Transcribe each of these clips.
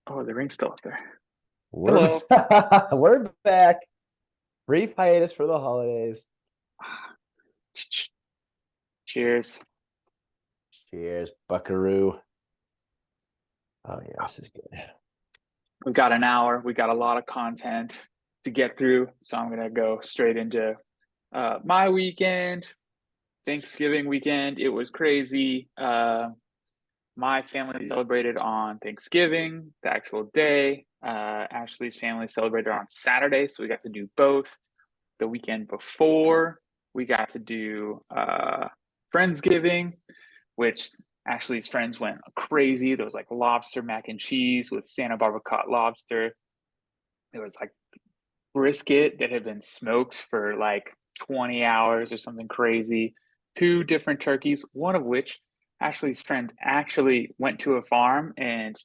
Oh, the ring's still up there. We're Hello. we're back. Brief hiatus for the holidays. Cheers. Cheers, Buckaroo. Oh yeah, this is good. We've got an hour. We got a lot of content to get through. So I'm gonna go straight into my weekend, Thanksgiving weekend. It was crazy. My family celebrated on Thanksgiving, the actual day. Ashley's family celebrated on Saturday, so we got to do both. The weekend before, we got to do Friendsgiving, which Ashley's friends went crazy. There was like lobster mac and cheese with Santa Barbara caught lobster. There was like brisket that had been smoked for like 20 hours or something crazy. Two different turkeys, one of which Ashley's friends actually went to a farm and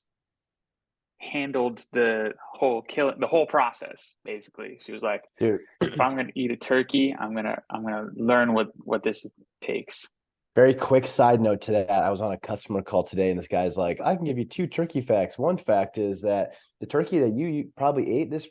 handled the whole process basically. She was like, Dude, if I'm gonna eat a turkey, I'm gonna learn what this takes. very quick side note to that. I was on a customer call today, and this guy's like, I can give you two turkey facts. One fact is that the turkey that you probably ate this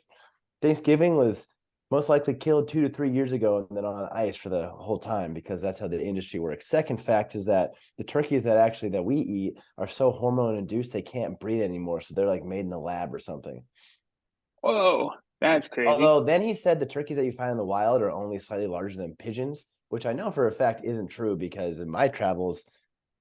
Thanksgiving was most likely killed 2 to 3 years ago and then on ice for the whole time because that's how the industry works. Second fact is that the turkeys that we eat are so hormone induced they can't breed anymore, so they're like made in a lab or something. Whoa, that's crazy. Although then he said the turkeys that you find in the wild are only slightly larger than pigeons, which I know for a fact isn't true because in my travels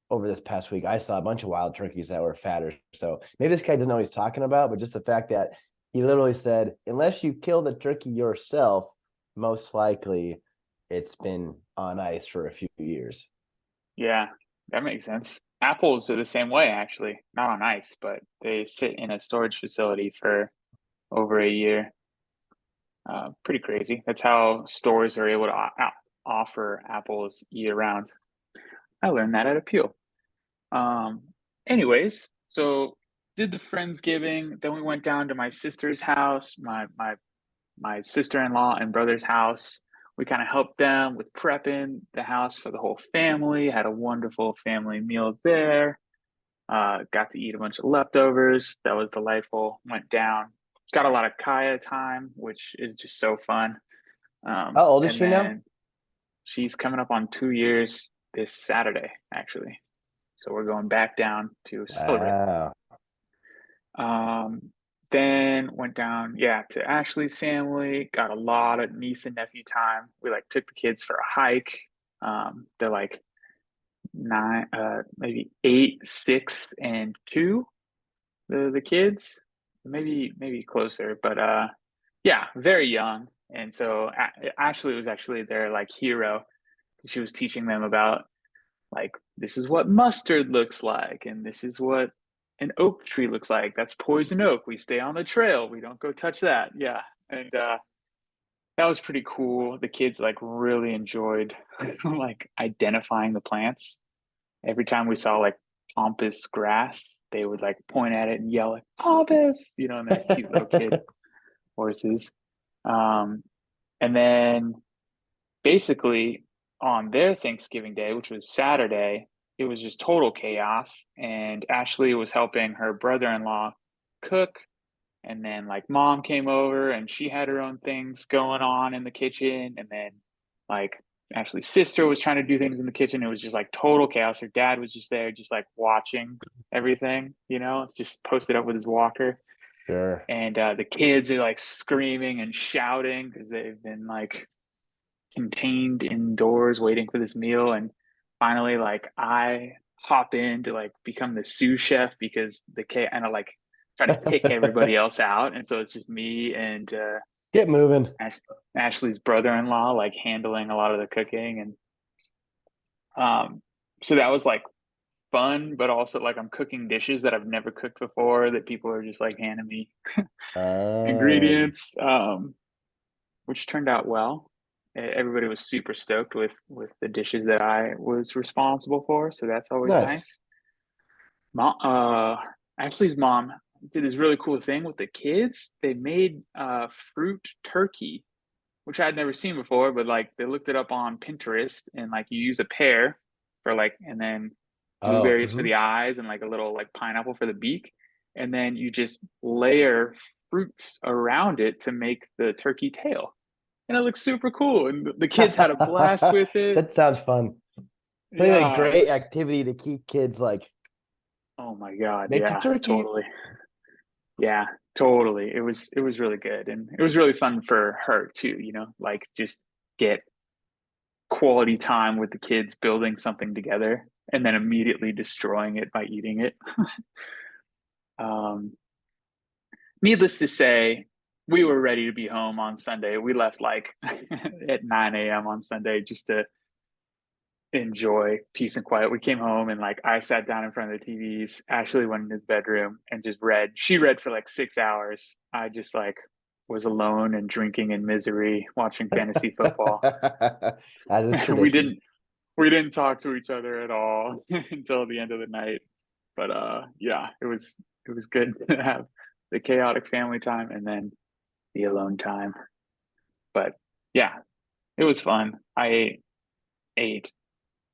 over this past week, I saw a bunch of wild turkeys that were fatter. So maybe this guy doesn't know what he's talking about, but just the fact that he literally said, unless you kill the turkey yourself, most likely it's been on ice for a few years. Yeah, that makes sense. Apples are the same way, actually. Not on ice, but they sit in a storage facility for over a year. Pretty crazy. That's how stores are able to offer apples year round. I learned that at a Peel. Um, anyways, so did the Friendsgiving. Then we went down to my sister's house, my sister-in-law and brother's house. We kind of helped them with prepping the house for the whole family. Had a wonderful family meal there. Got to eat a bunch of leftovers. That was delightful. Went down. Got a lot of Kaya time, which is just so fun. How old is And she now? then she's coming up on 2 years this Saturday, actually. So we're going back down to celebrate. Wow. Um, then went down, yeah, to Ashley's family. Got a lot of niece and nephew time. We like took the kids for a hike. They're like nine, maybe 8, 6, and 2. The kids, maybe closer, but yeah, very young. And so Ashley was actually their like hero. She was teaching them about like this is what mustard looks like, and this is what an oak tree looks like. That's poison oak. We stay on the trail. We don't go touch that. Yeah, and that was pretty cool. The kids like really enjoyed like identifying the plants. Every time we saw like pampas grass, they would like point at it and yell like pampas, and they're cute little kid voices. Um, and then basically on their Thanksgiving day, which was Saturday, it was just total chaos. And Ashley was helping her brother-in-law cook. And then like mom came over and she had her own things going on in the kitchen. And then like Ashley's sister was trying to do things in the kitchen. It was just like total chaos. Her dad was just there, just like watching everything, it's just posted up with his walker. Sure. And the kids are like screaming and shouting because they've been like contained indoors waiting for this meal. And finally like I hop in to like become the sous chef because the K and I like try to pick everybody else out, and so it's just me and Get moving. Ash- Ashley's brother-in-law like handling a lot of the cooking. And um so that was like fun, but also like I'm cooking dishes that I've never cooked before that people are just like handing me Um, ingredients, which turned out well. Everybody was super stoked with the dishes that I was responsible for, so that's always nice. nice. Mom, Ashley's mom did this really cool thing with the kids. They made fruit turkey, which I'd never seen before, but like they looked it up on Pinterest, and like you use a pear for like, and then Oh, blueberries for mhm. the eyes and like a little like pineapple for the beak. and then you just layer fruits around it to make the turkey tail. And it looks super cool. And the kids had a blast with it. That sounds fun. It's like a Yeah, it great was, activity to keep kids like oh my God. make a Yeah, turkey. totally. Yeah, totally. It was really good. And it was really fun for her too, like just get quality time with the kids building something together and then immediately destroying it by eating it. Um, Needless to say, we were ready to be home on Sunday. We left like at 9 a.m. on Sunday just to enjoy peace and quiet. We came home and like I sat down in front of the TVs. Ashley went in his bedroom and just read. She read for like 6 hours. I just like was alone and drinking in misery, watching fantasy football. As is we tradition. didn't we didn't talk to each other at all until the end of the night. But yeah, it was good to have the chaotic family time and then the alone time. But yeah, it was fun. I ate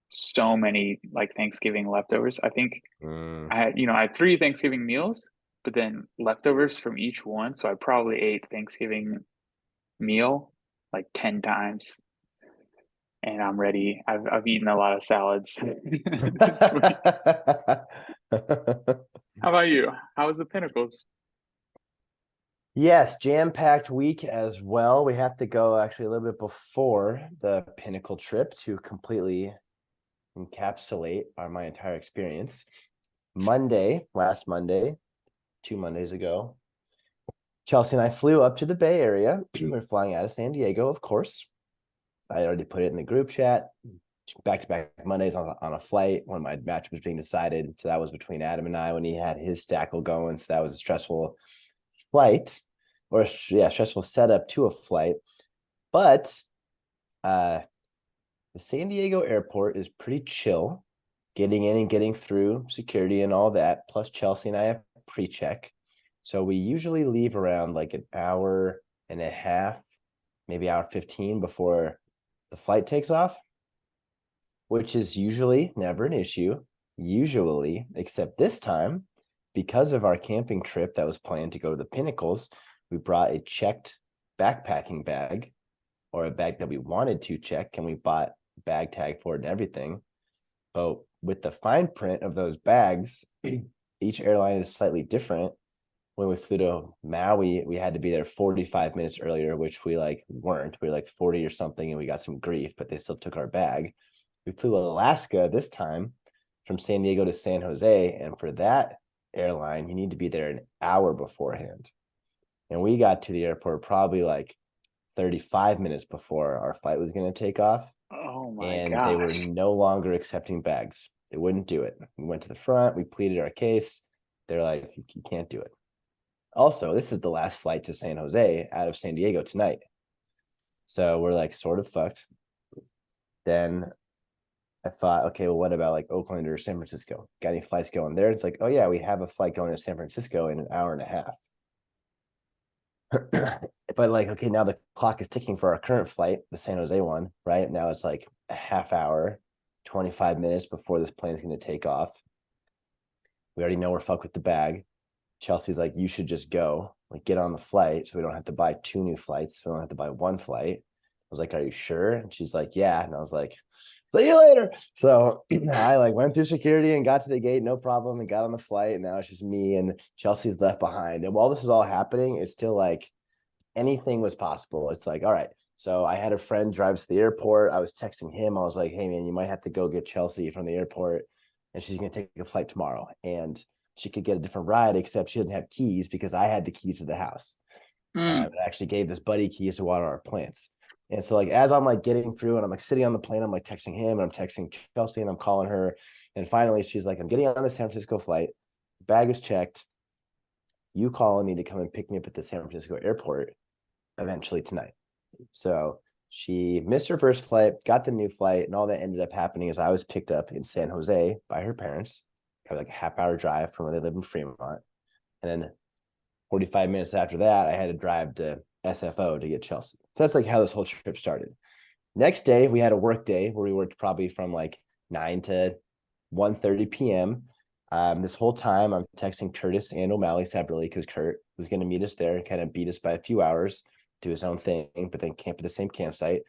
so many like Thanksgiving leftovers. I think Mm. I had 3 Thanksgiving meals, but then leftovers from each one. So I probably ate Thanksgiving meal like 10 times and I'm ready. I've eaten a lot of salads this week. How about you? How was the Pinnacles? Yes, jam-packed week as well. We have to go actually a little bit before the Pinnacle trip to completely encapsulate my entire experience. Last Monday, 2 Mondays ago, Chelsea and I flew up to the Bay Area. We're flying out of San Diego, of course. I already put it in the group chat. Back-to-back Mondays on a flight when my match was being decided. So that was between Adam and I when he had his stackle going. So that was a stressful flight, or yeah, stressful setup to a flight. But the San Diego airport is pretty chill, getting in and getting through security and all that. Plus, Chelsea and I have pre-check. So we usually leave around like an hour and a half, maybe hour 15 before the flight takes off, which is usually never an issue, usually, except this time, because of our camping trip that was planned to go to the Pinnacles, we brought a checked backpacking bag, or a bag that we wanted to check, and we bought bag tag for it and everything. But with the fine print of those bags, each airline is slightly different. When we flew to Maui, we had to be there 45 minutes earlier, which we like weren't. We were like 40 or something, and we got some grief, but they still took our bag. We flew to Alaska this time from San Diego to San Jose, and for that airline, you need to be there an hour beforehand. And we got to the airport probably like 35 minutes before our flight was going to take off, Oh my and they were gosh. no longer accepting bags. They wouldn't do it. We went to the front, we pleaded our case. They're like, you can't do it. Also, this is the last flight to San Jose out of San Diego tonight. So we're like sort of fucked. Then I thought, okay, well, what about like Oakland or San Francisco? Got any flights going there? It's like, oh yeah, we have a flight going to San Francisco in an hour and a half. But like, okay, now the clock is ticking for our current flight, the San Jose one, right? Now it's like a half hour, 25 minutes before this plane's going to take off. We already know we're fucked with the bag. Chelsea's like, you should just go, like, get on the flight so we don't have to buy 2 new flights. So we don't have to buy one flight. I was like, are you sure? And she's like, yeah. And I was like, see you later. So I like went through security and got to the gate, no problem, and got on the flight. And now it's just me and Chelsea's left behind. And while this is all happening, it's still like anything was possible. It's like, all right. So I had a friend drive to the airport. I was texting him. I was like, hey man, you might have to go get Chelsea from the airport, and she's gonna take a flight tomorrow. And she could get a different ride, except she doesn't have keys because I had the keys to the house. I Mm. actually gave this buddy keys to water our plants. And so like as I'm like getting through and I'm like sitting on the plane, I'm like texting him and I'm texting Chelsea and I'm calling her. And finally she's like, I'm getting on the San Francisco flight. Bag is checked. You call and need to come and pick me up at the San Francisco airport eventually tonight. So she missed her first flight, got the new flight, and all that ended up happening is I was picked up in San Jose by her parents, probably like a half-hour drive from where they live in Fremont. And then 45 minutes after that, I had to drive to SFO to get Chelsea. So that's like how this whole trip started. Next day, we had a work day where we worked probably from like 9 to 1:30 p.m. This whole time I'm texting Curtis and O'Malley separately because Kurt was going to meet us there and kind of beat us by a few hours, do his own thing, but then camp at the same campsite.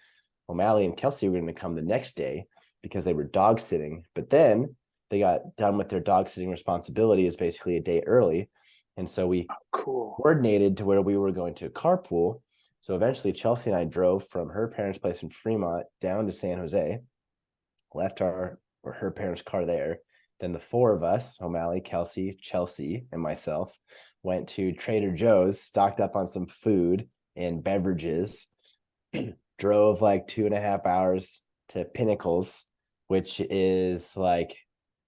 O'Malley and Kelsey were going to come the next day because they were dog sitting, but then they got done with their dog sitting responsibilities basically a day early. And so we Cool. coordinated to where we were going to carpool. So eventually Chelsea and I drove from her parents' place in Fremont down to San Jose, left her parents' car there. Then the four of us, O'Malley, Kelsey, Chelsea, and myself, went to Trader Joe's, stocked up on some food and beverages, drove like 2.5 hours to Pinnacles, which is like,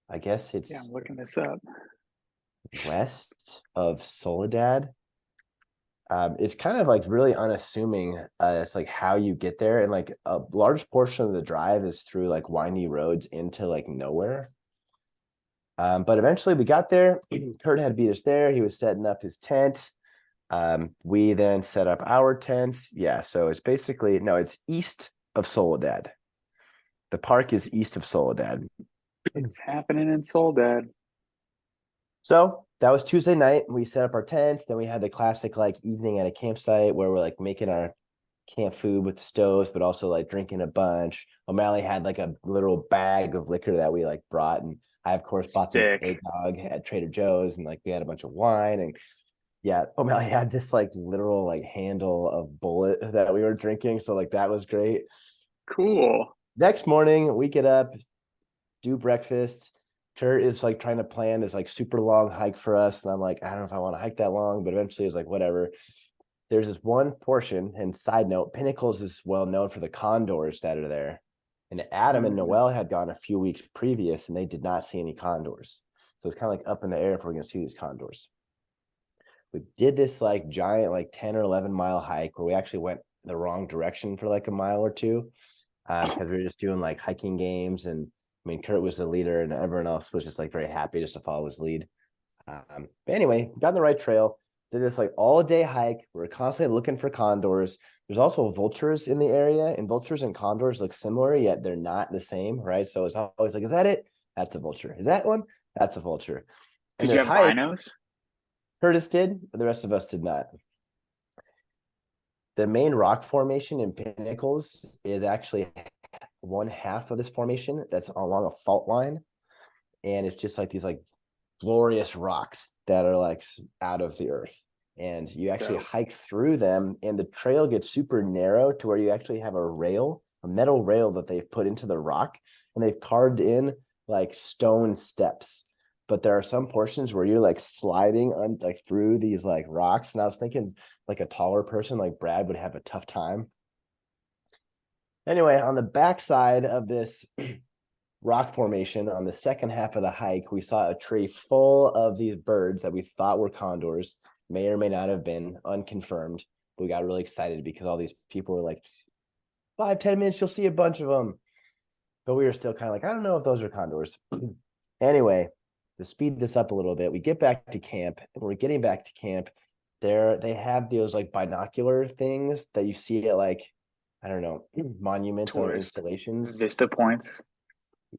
I guess Yeah, it's I'm looking this up. west of Soledad. It's kind of like really unassuming. It's like how you get there, and like a large portion of the drive is through like windy roads into like nowhere. But eventually we got there. Kurt had beat us there. He was setting up his tent. We then set up our tents. Yeah, so it's basically no, it's east of Soledad. The park is east of Soledad. It's happening in Soledad. So that was Tuesday night. We set up our tents. Then we had the classic like evening at a campsite where we're like making our camp food with the stoves, but also like drinking a bunch. O'Malley had like a literal bag of liquor that we like brought, and I of course bought some Sick. eggnog at Trader Joe's, and like we had a bunch of wine, and yeah, O'Malley had this like literal like handle of bullet that we were drinking, so like that was great. Cool. Next morning, we get up, do breakfast. Kurt is like trying to plan this like super long hike for us. And I'm like, I don't know if I want to hike that long, but eventually it's like, whatever. There's this one portion, and side note, Pinnacles is well known for the condors that are there. And Adam and Noel had gone a few weeks previous and they did not see any condors. So it's kind of like up in the air if we're going to see these condors. We did this like giant, like 10 or 11 mile hike where we actually went the wrong direction for like a mile or two because we were just doing like hiking games. And I mean, Kurt was the leader and everyone else was just like very happy just to follow his lead. But anyway, got on the right trail. Did this like all day hike. We are constantly looking for condors. There's also vultures in the area, and vultures and condors look similar, yet they're not the same, right? So it's always like, is that it? That's a vulture. Is that one? That's a vulture. And Did you this have hike, binos? Curtis did, but the rest of us did not. The main rock formation in Pinnacles is actually one half of this formation that's along a fault line. And it's just like these like glorious rocks that are like out of the earth. And you actually hike through them, and the trail gets super narrow to where you actually have a metal rail that they've put into the rock, and they've carved in like stone steps. But there are some portions where you're like sliding on like through these like rocks. And I was thinking like a taller person like Brad would have a tough time. Anyway, on the backside of this rock formation on the second half of the hike, we saw a tree full of these birds that we thought were condors, may or may not have been, unconfirmed. But we got really excited because all these people were like, 5-10 minutes, you'll see a bunch of them. But we were still kind of like, I don't know if those are condors. Anyway, to speed this up a little bit, we get back to camp, and we're getting back to camp. They have those like binocular things that you see at like, I don't know, monuments or installations. Vista points.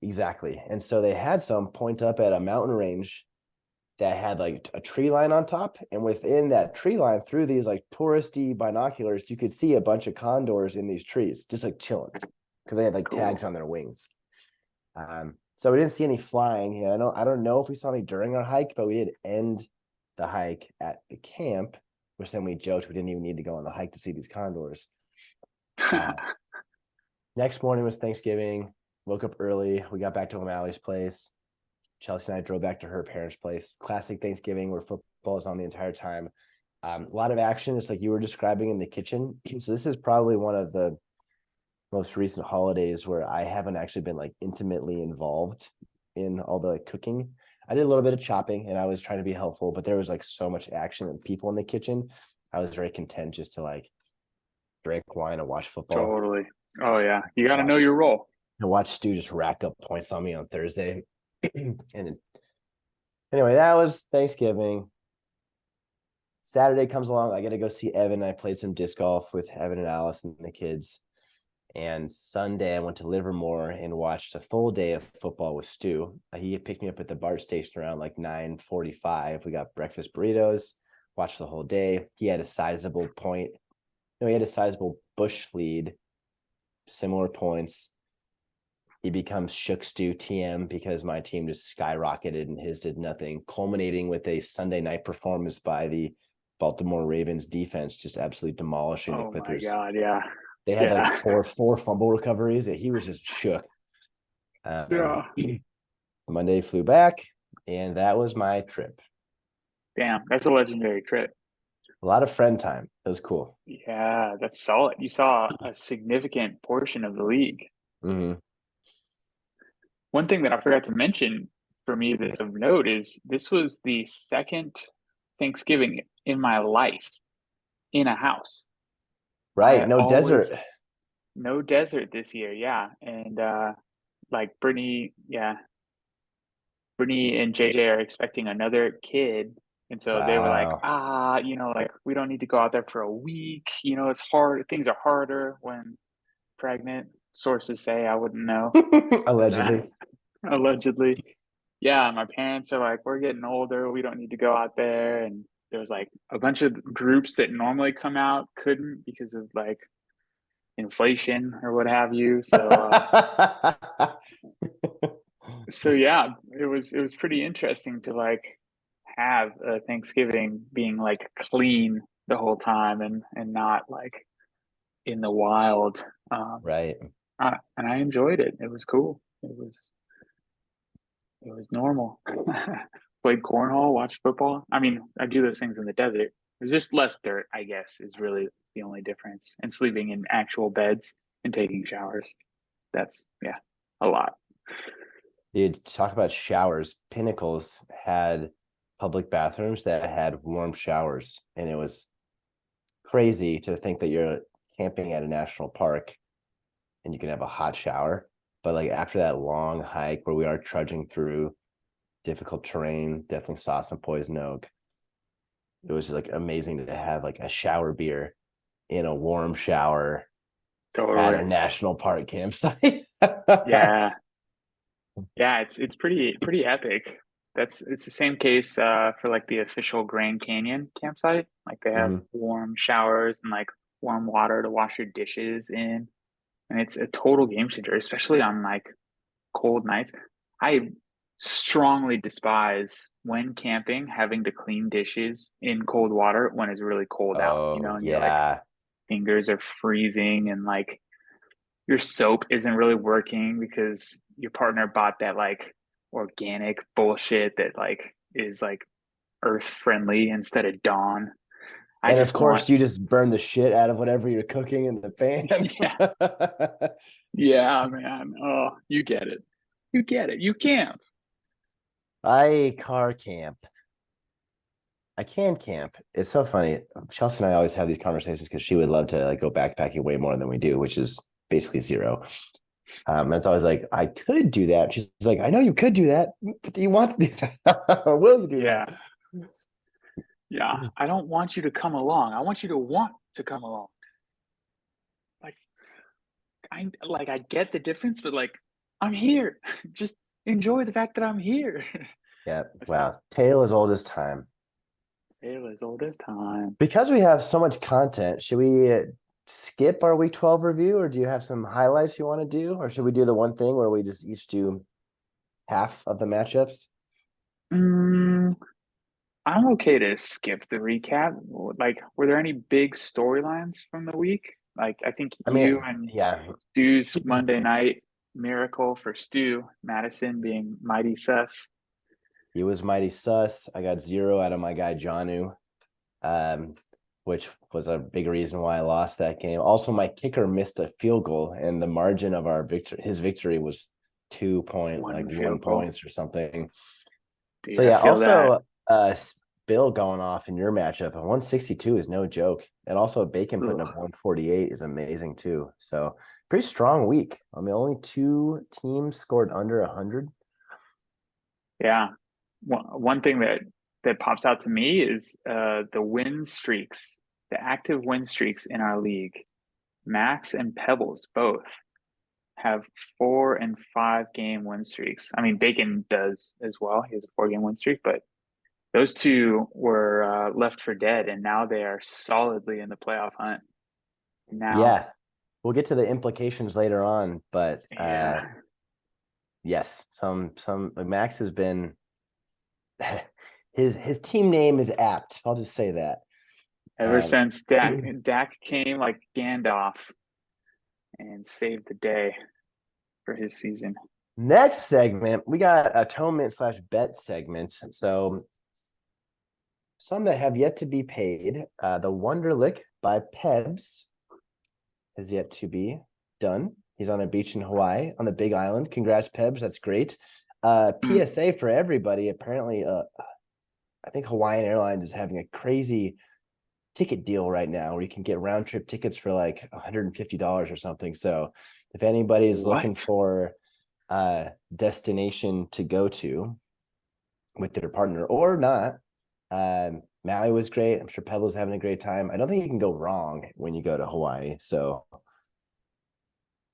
Exactly. And so they had some point up at a mountain range that had like a tree line on top. And within that tree line, through these like touristy binoculars, you could see a bunch of condors in these trees, just like chilling because they had like tags on their wings. So we didn't see any flying. And I don't know if we saw any during our hike, but we did end the hike at the camp, which then we joked we didn't even need to go on the hike to see these condors. Next morning was Thanksgiving. Woke up early. We got back to O'Malley's place. Chelsea and I drove back to her parents' place. Classic Thanksgiving where football is on the entire time. A lot of action, just like you were describing in the kitchen. So this is probably one of the most recent holidays where I haven't actually been like intimately involved in all the cooking. I did a little bit of chopping and I was trying to be helpful, but there was like so much action and people in the kitchen. I was very content just to like drink wine and watch football. Totally. Oh yeah, you got to know your role. And watch Stu just rack up points on me on Thursday. And anyway, that was Thanksgiving. Saturday comes along. I got to go see Evan. I played some disc golf with Evan and Alice and the kids. And Sunday, I went to Livermore and watched a full day of football with Stu. He picked me up at the BART station around like 9:45. We got breakfast burritos, watched the whole day. He had a sizable point. No, he had a sizable Bush lead, similar points. He becomes Shook Stu TM because my team just skyrocketed and his did nothing, culminating with a Sunday night performance by the Baltimore Ravens defense, just absolutely demolishing the Oh my Clippers. God. Yeah. They had like Yeah. four fumble recoveries that he was just shook. Yeah. Monday flew back, and that was my trip. Damn. That's a legendary trip. A lot of friend time. It was cool. Yeah. That's solid. You saw a significant portion of the league. Mm-hmm. One thing that I forgot to mention for me that's of note is this was the second Thanksgiving in my life in a house. I Right. No always desert. no desert this year, yeah. And like Brittany and JJ are expecting another kid. And so they were like, Wow. like we don't need to go out there for a week. It's hard. Things are harder when pregnant. Sources say, I wouldn't know. But Allegedly. allegedly. Yeah, my parents are like, we're getting older. We don't need to go out there. And there's like a bunch of groups that normally come out couldn't because of like inflation or what have you. So yeah, it was pretty interesting to like have a Thanksgiving being like clean the whole time and not like in the wild. Right. And I enjoyed it. It was cool. It was normal. Played cornhole, watched football. I mean, I do those things in the desert. There's just less dirt, I guess, is really the only difference. And sleeping in actual beds and taking showers. That's yeah, a lot. Dude, talk about showers. Pinnacles had public bathrooms that had warm showers, and it was crazy to think that you're camping at a national park and you can have a hot shower. But like after that long hike where we are trudging through difficult terrain, definitely saw some poison oak. It was like amazing to have like a shower beer in a warm shower at a Totally. national park campsite. Yeah. Yeah, it's pretty epic. It's the same case for like the official Grand Canyon campsite. Like they have Mhm. warm showers and like warm water to wash your dishes in. And it's a total game changer, especially on like cold nights. I strongly despise when camping having to clean dishes in cold water when it's really cold out, Oh, and your like yeah. fingers are freezing and like your soap isn't really working because your partner bought that like organic bullshit that like is like earth friendly instead of Dawn. I And of just want, course, you just burn the shit out of whatever you're cooking in the pan. yeah, yeah, man. Oh, you get it. You get it. You camp. I car camp. I can camp. It's so funny. Chelsea and I always have these conversations because she would love to like go backpacking way more than we do, which is basically zero. And it's always like, I could do that. She's like, I know you could do that, but do you want to do that? Or will you do that? Yeah. Yeah. I don't want you to come along. I want you to want to come along. Like I get the difference, but like I'm here. Just enjoy the fact that I'm here. Yeah. It's not Wow. Tale as old as time. tale as old as time. Because we have so much content, should we skip our week 12 review, or do you have some highlights you want to do? Or should we do the one thing where we just each do half of the matchups? Mm, I'm okay to skip the recap. Like, were there any big storylines from the week? Like, I think I you mean, and yeah, Stu's Monday night miracle for Stu, Madison being mighty sus. he was mighty sus. I got 0 out of my guy Janu, um, which was a big reason why I lost that game. Also, my kicker missed a field goal, and the margin of our victory, his victory was 1 1 field goal. points or something. So Dude, I yeah, feel that. also Bill going off in your matchup. A 162 is no joke. And also Bacon putting up Ugh. 148 is amazing too. So pretty strong week. I mean, only 2 teams scored under 100. Yeah. One thing that pops out to me is the win streaks, the active win streaks in our league. Max and Pebbles both have 4 and 5 game win streaks. I mean, Bacon does as well. He has a 4 game win streak, but those two were left for dead, and now they are solidly in the playoff hunt. Now, Yeah, we'll get to the implications later on, but yeah, yes, some Max has been his team name is apt. I'll just say that. ever since Dak came like Gandalf and saved the day for his season. Next segment, we got atonement / bet segment. So some that have yet to be paid. The Wonderlick by Pebs has yet to be done. He's on a beach in Hawaii on the Big Island. Congrats, Pebs. That's great. PSA for everybody. Apparently, I think Hawaiian Airlines is having a crazy ticket deal right now where you can get round trip tickets for like $150 or something. So if anybody is looking for a destination to go to with their partner or not, Maui was great. I'm sure Pebbles having a great time. I don't think you can go wrong when you go to Hawaii. So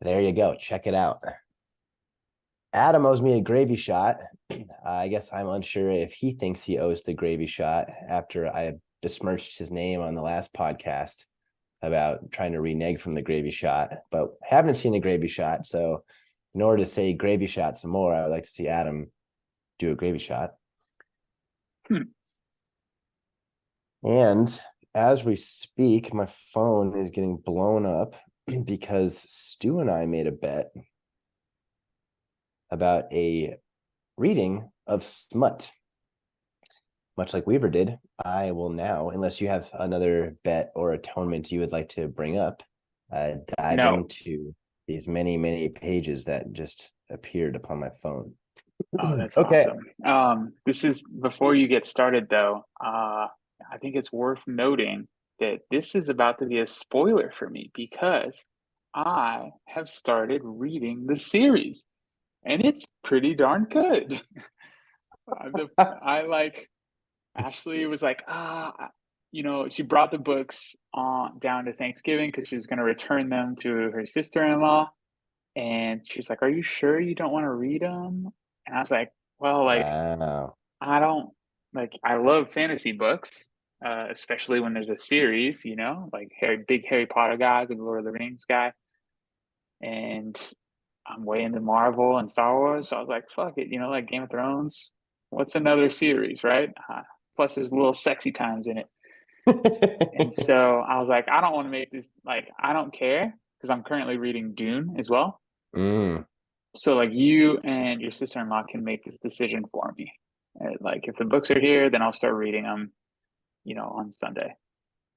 there you go. Check it out. Adam owes me a gravy shot. I guess I'm unsure if he thinks he owes the gravy shot after I besmirched his name on the last podcast about trying to renege from the gravy shot, but haven't seen a gravy shot. So in order to say gravy shot some more, I would like to see Adam do a gravy shot. And as we speak, my phone is getting blown up because Stu and I made a bet about a reading of Smut. Much like Weaver did, I will now, unless you have another bet or atonement you would like to bring up, dive into these many, many pages that just appeared upon my phone. Oh, that's okay. Awesome. This is before you get started, though. I think it's worth noting that this is about to be a spoiler for me because I have started reading the series, and it's pretty darn good. I like Ashley was like, she brought the books down to Thanksgiving because she was going to return them to her sister-in-law, and she's like, "Are you sure you don't want to read them?" And I was like, "Well, like, Wow. I don't like. I love fantasy books, especially when there's a series. Like big Harry Potter guy, the Lord of the Rings guy, and I'm way into Marvel and Star Wars. So I was like, fuck it, like Game of Thrones. What's another series, right? Plus, there's little sexy times in it. And so I was like, I don't want to make this like I don't care because I'm currently reading Dune as well. So like you and your sister-in-law can make this decision for me. Like if the books are here, then I'll start reading them, on Sunday.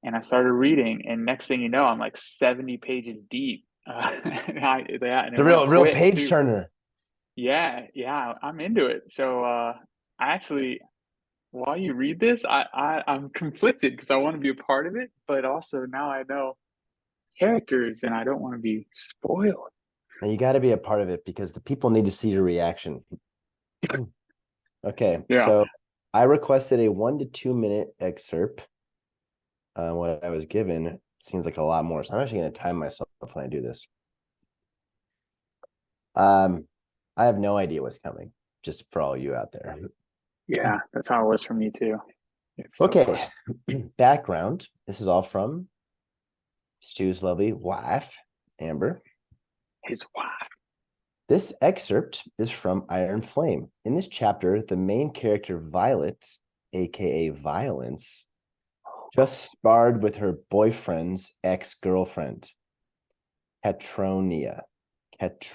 And I started reading, and next thing you know, I'm like 70 pages deep. And The it went real quick page too. turner. Yeah, I'm into it. So I actually, while you read this, I'm conflicted because I want to be a part of it, but also now I know characters and I don't want to be spoiled. And you got to be a part of it because the people need to see your reaction. Okay, Yeah. so I requested a 1 to 2 minute excerpt. What I was given seems like a lot more, so I'm actually going to time myself when I do this. I have no idea what's coming, just for all you out there. Yeah, that's how it was for me too. Okay, background. This is all from Stu's lovely wife, Amber. His wife. This excerpt is from Iron Flame. In this chapter, the main character, Violet, aka Violence, just sparred with her boyfriend's ex-girlfriend, Catriona. That's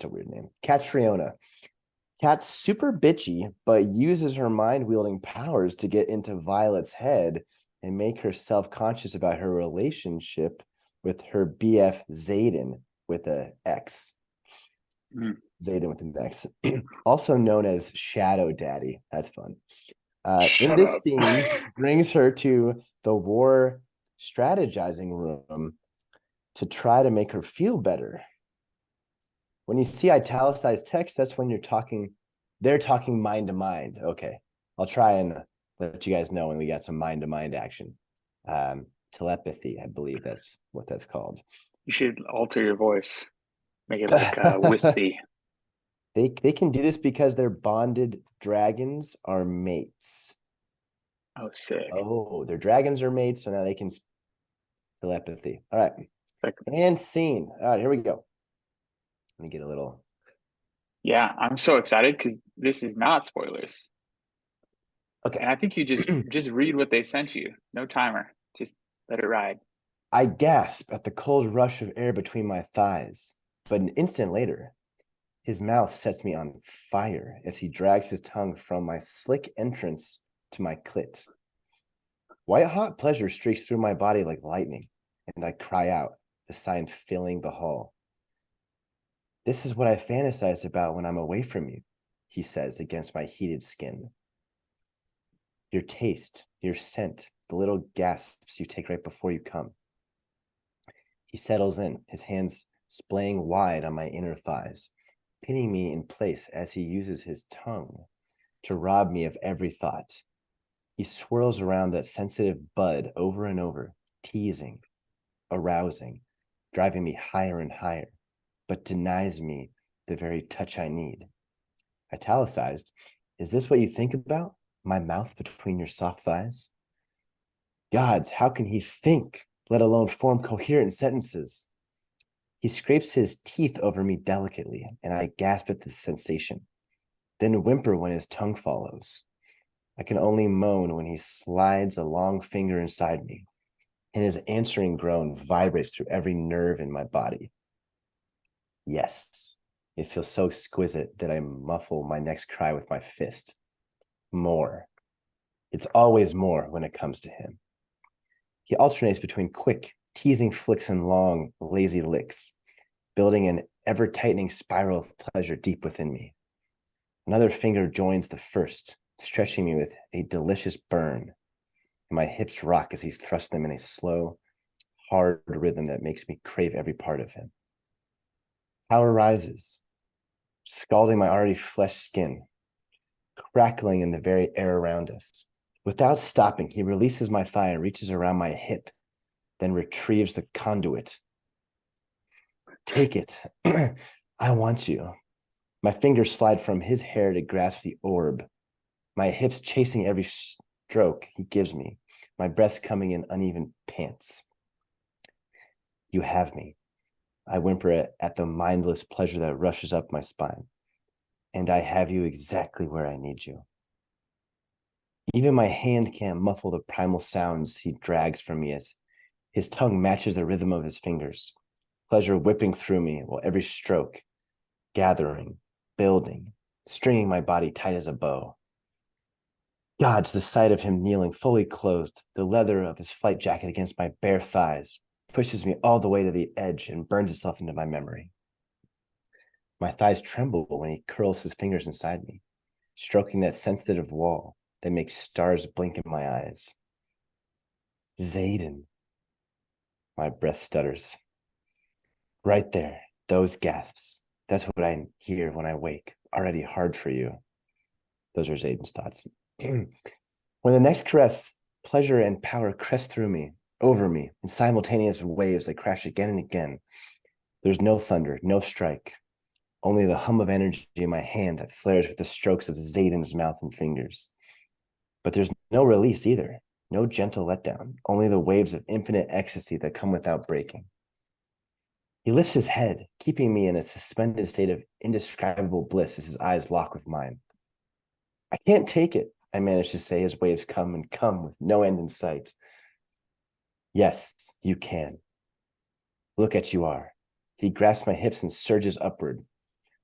a weird name. Catriona. Cat's super bitchy, but uses her mind-wielding powers to get into Violet's head and make her self-conscious about her relationship with her BF Xaden with an X. Xaden with an X. Also known as Shadow Daddy. That's fun. In this scene, brings her to the war strategizing room to try to make her feel better. When you see italicized text, that's when they're talking mind to mind. Okay, I'll try and let you guys know when we got some mind to mind action. telepathy. I believe that's what that's called. You should alter your voice, make it like wispy. They can do this because their bonded dragons are mates. Oh, sick. Oh, their dragons are mates, so now they can telepathy. All right. Like, And scene. All right, here we go. Let me get a little. yeah, I'm so excited because this is not spoilers. And Okay. I think you just read what they sent you. No timer. Just let it ride. I gasp at the cold rush of air between my thighs, but an instant later, his mouth sets me on fire as he drags his tongue from my slick entrance to my clit. White hot pleasure streaks through my body like lightning, and I cry out, the sign filling the hall. This is what I fantasize about when I'm away from you, he says against my heated skin. Your taste, your scent, the little gasps you take right before you come. He settles in, his hands splaying wide on my inner thighs, pinning me in place as he uses his tongue to rob me of every thought. He swirls around that sensitive bud over and over, teasing, arousing, driving me higher and higher, but denies me the very touch I need. Italicized, is this what you think about? My mouth between your soft thighs? Gods, how can he think, let alone form coherent sentences? He scrapes his teeth over me delicately, and I gasp at this sensation, then whimper when his tongue follows. I can only moan when he slides a long finger inside me, and his answering groan vibrates through every nerve in my body. Yes, it feels so exquisite that I muffle my next cry with my fist. More. It's always more when it comes to him. He alternates between quick, teasing flicks and long, lazy licks, building an ever-tightening spiral of pleasure deep within me. Another finger joins the first, stretching me with a delicious burn, and my hips rock as he thrusts them in a slow, hard rhythm that makes me crave every part of him. Power rises, scalding my already fleshed skin, crackling in the very air around us. Without stopping, he releases my thigh and reaches around my hip, then retrieves the conduit. Take it. I want you. My fingers slide from his hair to grasp the orb, my hips chasing every stroke he gives me, my breaths coming in uneven pants. You have me. I whimper at the mindless pleasure that rushes up my spine. And I have you exactly where I need you. Even my hand can't muffle the primal sounds he drags from me as his tongue matches the rhythm of his fingers, pleasure whipping through me while every stroke, gathering, building, stringing my body tight as a bow. Gods, the sight of him kneeling fully clothed, the leather of his flight jacket against my bare thighs, pushes me all the way to the edge and burns itself into my memory. My thighs tremble when he curls his fingers inside me, stroking that sensitive wall that makes stars blink in my eyes. Xaden. My breath stutters. Right there, those gasps. That's what I hear when I wake. Already hard for you. Those are Xaden's thoughts. When the next caress, pleasure and power crest through me, over me, in simultaneous waves that crash again and again. There's no thunder, no strike, only the hum of energy in my hand that flares with the strokes of Xaden's mouth and fingers. But there's no release either, no gentle letdown, only the waves of infinite ecstasy that come without breaking. He lifts his head, keeping me in a suspended state of indescribable bliss as his eyes lock with mine. I can't take it, I manage to say as waves come and come with no end in sight. Yes, you can. Look at you are. He grasps my hips and surges upward,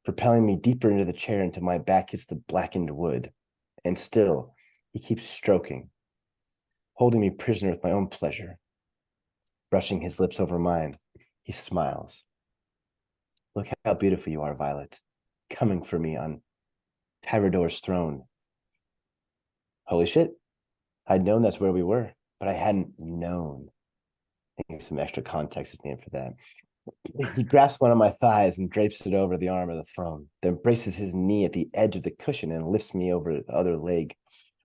propelling me deeper into the chair until my back hits the blackened wood. And still, he keeps stroking, holding me prisoner with my own pleasure. Brushing his lips over mine, he smiles. Look how beautiful you are, Violet, coming for me on Tyrador's throne. Holy shit. I'd known that's where we were, but I hadn't known. I think some extra context is needed for that. He grasps one of my thighs and drapes it over the arm of the throne, then braces his knee at the edge of the cushion and lifts me over the other leg,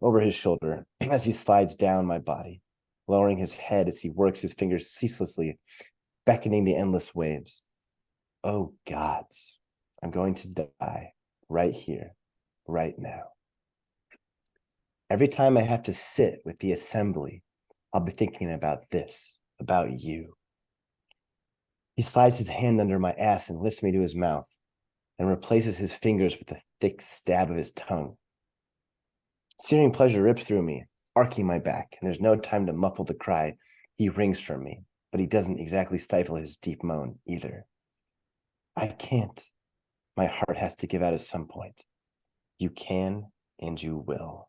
over his shoulder, as he slides down my body, lowering his head as he works his fingers ceaselessly, beckoning the endless waves. Oh gods, I'm going to die right here, right now. Every time I have to sit with the assembly, I'll be thinking about this, about you. He slides his hand under my ass and lifts me to his mouth, and replaces his fingers with the thick stab of his tongue. Searing pleasure rips through me, arcing my back, and there's no time to muffle the cry he wrings from me, but he doesn't exactly stifle his deep moan either. I can't. My heart has to give out at some point. You can and you will.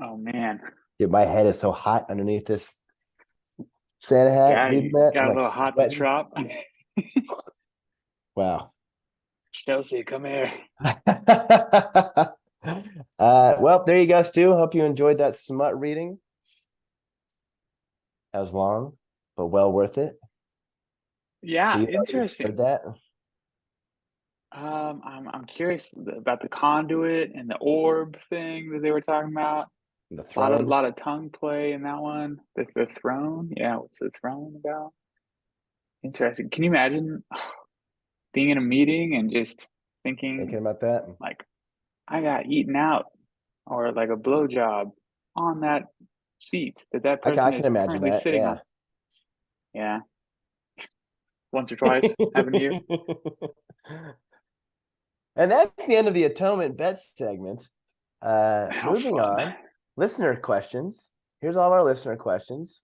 Oh man. Dude, my head is so hot underneath this Santa hat. Reading You that, got I'm a like little hot to sweating. trot. Wow. Chelsea, come here. Well, there you go, Stu. Hope you enjoyed that smut reading. That was long, but well worth it. So Yeah, you interesting. heard that? I'm curious about the conduit and the orb thing that they were talking about. The A lot of throne. tongue play in that one. The throne. Yeah, what's the throne about? Interesting. Can you imagine being in a meeting and just Thinking thinking about that? like I got eaten out or like a blowjob on that seat that I person can is imagine currently that. sitting Yeah. on? Yeah, once or twice happened to you. And that's the end of the atonement bet segment. How Moving fun. on, listener questions. Here's all of our listener questions.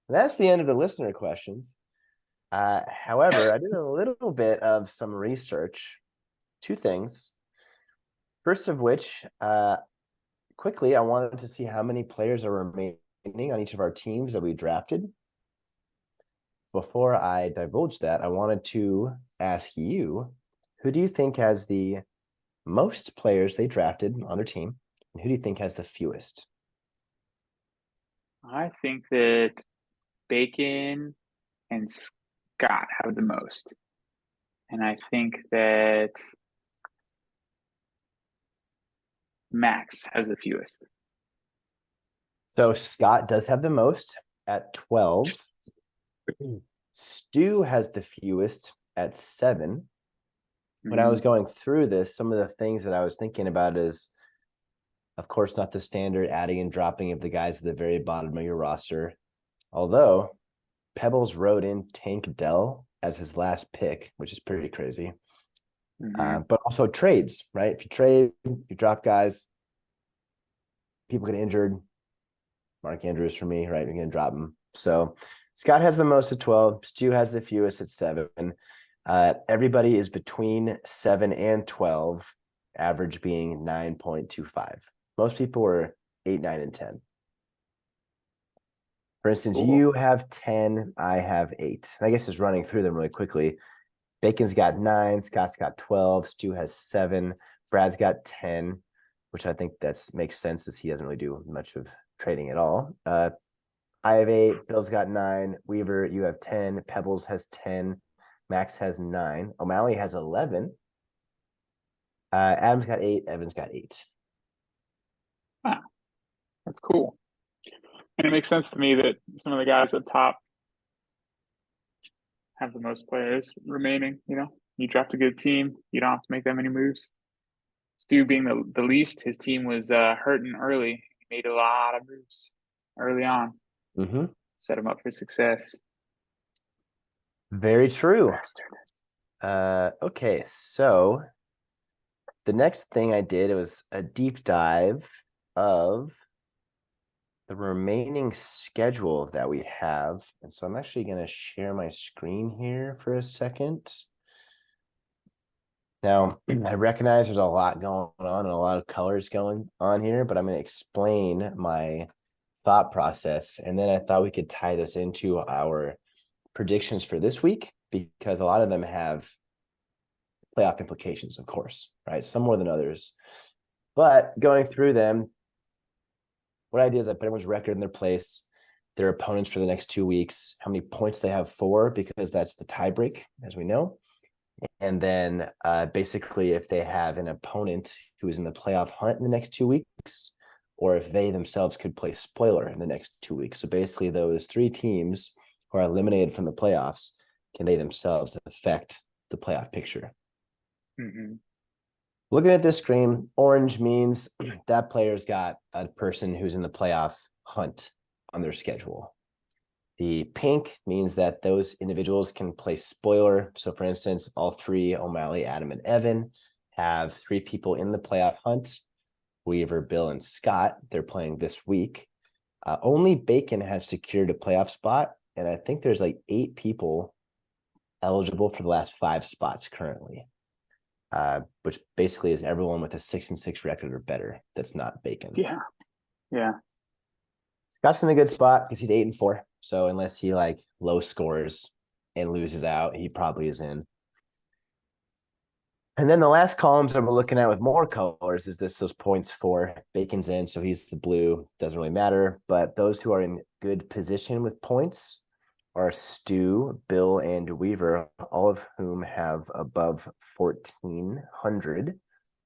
And that's the end of the listener questions. However, I did a little bit of some research. Two things. First of which, quickly, I wanted to see how many players are remaining on each of our teams that we drafted. Before I divulge that, I wanted to ask you, who do you think has the most players they drafted on their team, and who do you think has the fewest? I think that Bacon and Scott have the most. And I think that Max has the fewest. So Scott does have the most at 12. Stu has the fewest at 7. When I was going through this, some of the things that I was thinking about is, of course, not the standard adding and dropping of the guys at the very bottom of your roster. Although Pebbles wrote in Tank Dell as his last pick, which is pretty crazy. But also trades, right? If you trade, you drop guys, people get injured. Mark Andrews for me, right? You're going to drop him. So Scott has the most at 12. Stu has the fewest at 7. Everybody is between 7 and 12, average being 9.25. Most people were 8, 9, and 10. For instance, Cool. You have 10, I have 8. I guess just running through them really quickly. Bacon's got 9, Scott's got 12, Stu has 7, Brad's got 10, which I think that's makes sense as he doesn't really do much of trading at all. I have 8, Bill's got 9, Weaver, you have 10, Pebbles has 10, Max has 9, O'Malley has 11, Adam's got 8, Evan's got 8. Ah, that's cool. And it makes sense to me that some of the guys up top have the most players remaining. You draft a good team, you don't have to make that many moves. Stu being the least, his team was hurting early. He made a lot of moves early on. Mm-hmm. Set him up for success. Very true. Bastard. Okay, so the next thing I did, it was a deep dive of the remaining schedule that we have. And so I'm actually going to share my screen here for a second. Now, I recognize there's a lot going on and a lot of colors going on here, but I'm going to explain my thought process. And then I thought we could tie this into our predictions for this week, because a lot of them have playoff implications, of course, right? Some more than others. But going through them, what I did is I put everyone's record in their place, their opponents for the next 2 weeks, how many points they have for, because that's the tiebreak, as we know. And then basically, if they have an opponent who is in the playoff hunt in the next 2 weeks, or if they themselves could play spoiler in the next 2 weeks. So basically, those three teams who are eliminated from the playoffs, can they themselves affect the playoff picture? Mm-hmm. Looking at this screen, orange means that player's got a person who's in the playoff hunt on their schedule. The pink means that those individuals can play spoiler. So for instance, all three, O'Malley, Adam, and Evan, have three people in the playoff hunt. Weaver, Bill, and Scott, they're playing this week. Only Bacon has secured a playoff spot, and I think there's like 8 people eligible for the last 5 spots currently, which basically is everyone with a 6-6 record or better. That's not Bacon. Yeah. Yeah. Scott's in a good spot because he's 8-4. So unless he like low scores and loses out, he probably is in. And then the last columns that we're looking at with more colors is those points for Bacon's in. So he's the blue, doesn't really matter. But those who are in good position with points are Stu, Bill, and Weaver, all of whom have above 1,400.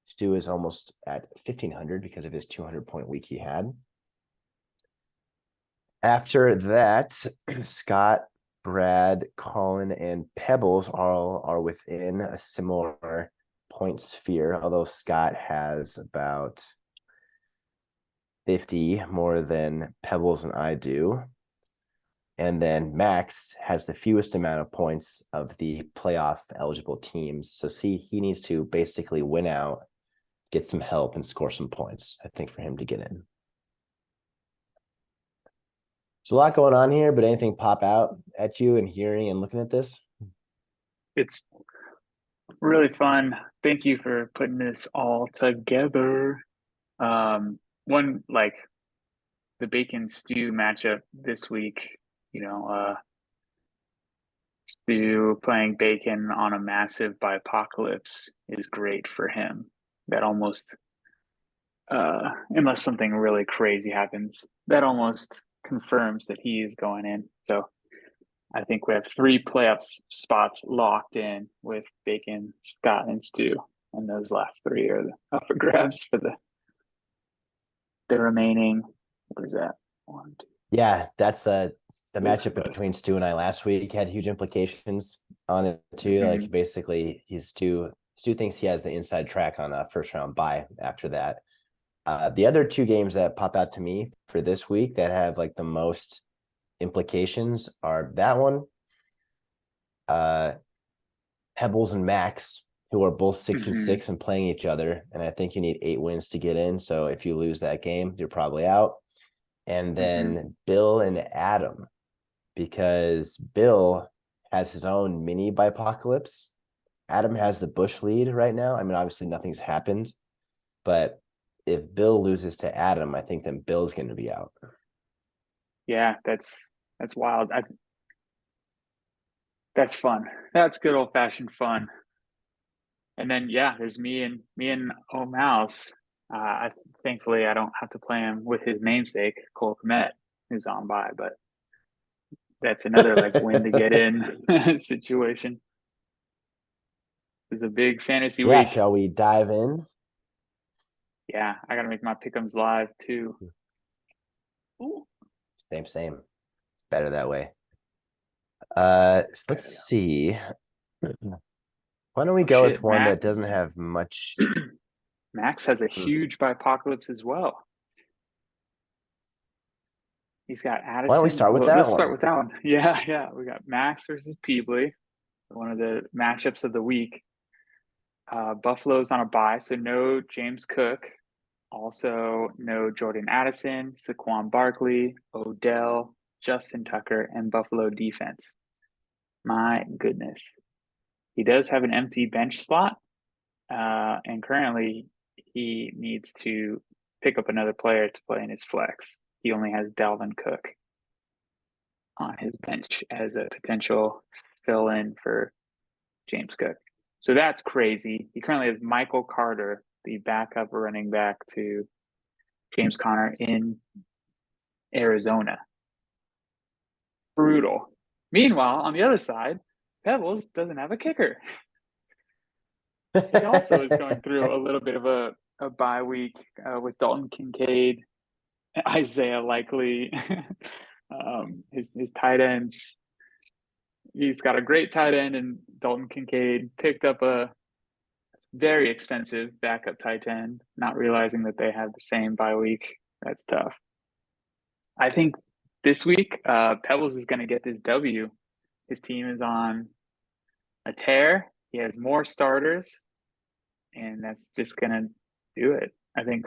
Stu is almost at 1,500 because of his 200-point week he had. After that, Scott, Brad, Colin, and Pebbles all are within a similar point sphere, although Scott has about 50 more than Pebbles and I do. And then Max has the fewest amount of points of the playoff eligible teams. So see, he needs to basically win out, get some help, and score some points, I think, for him to get in. There's a lot going on here, but anything pop out at you and hearing and looking at this? It's really fun. Thank you for putting this all together. One like the bacon stew matchup this week, Stu playing bacon on a massive by apocalypse is great for him. That almost unless something really crazy happens, that almost confirms that he is going in. So I think we have 3 playoff spots locked in with Bacon, Scott, and Stu, and those last 3 are up for grabs for the remaining. What is that? 1, 2. Yeah, that's the 6 matchup of us. between Stu and I last week had huge implications on it too. Mhm. Like basically, Stu thinks he has the inside track on a first round bye after that. The other 2 games that pop out to me for this week that have like the most implications are that one, Pebbles and Max, who are both 6-6 and playing each other, and I think you need 8 wins to get in. So if you lose that game, you're probably out. And then Bill and Adam, because Bill has his own mini bipocalypse. Adam has the Bush lead right now. I mean, obviously nothing's happened, but if Bill loses to Adam, I think then Bill's going to be out. Yeah, that's wild. That's fun. That's good old fashioned fun. And then yeah, there's me and O'Mouse. Thankfully I don't have to play him with his namesake Cole Kmet, who's on by, but that's another like win to get in situation. It's a big fantasy Yeah, week. shall we dive in? Yeah, I gotta make my pick'ems live too. Ooh. Same. It's better that way. So let's see. Why don't we go with one that doesn't have much? Max has a huge bipocalypse as well. He's got Addison. Why don't we start with that Let's one? start with that one. Yeah. We got Max versus Peebly, one of the matchups of the week. Buffalo's on a bye, so no James Cook. Also, no Jordan Addison, Saquon Barkley, Odell, Justin Tucker, and Buffalo defense. My goodness. He does have an empty bench slot, and currently he needs to pick up another player to play in his flex. He only has Dalvin Cook on his bench as a potential fill in for James Cook. So that's crazy. He currently has Michael Carter, the backup running back to James Conner in Arizona. Brutal. Meanwhile, on the other side, Pebbles doesn't have a kicker. He also is going through a little bit of a bye week with Dalton Kincaid Isaiah Likely, his tight ends. He's got a great tight end, and Dalton Kincaid picked up a very expensive backup tight end, not realizing that they had the same bye week. That's tough. I think this week, Pebbles is going to get this W. His team is on a tear. He has more starters, and that's just going to do it. I think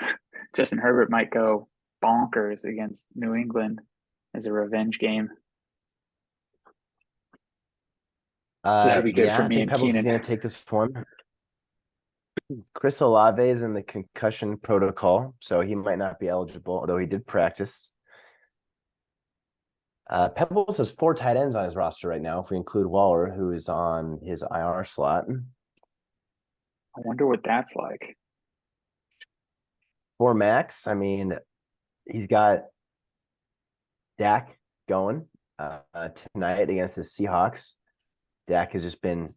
Justin Herbert might go bonkers against New England as a revenge game. So that'll be good for Yeah, I me think and Pebbles is Keenan. going to take this form. Chris Olave is in the concussion protocol, so he might not be eligible, although he did practice. Pebbles has 4 tight ends on his roster right now, if we include Waller, who is on his IR slot. I wonder what that's like. For Max, I mean, he's got Dak going tonight against the Seahawks. Dak has just been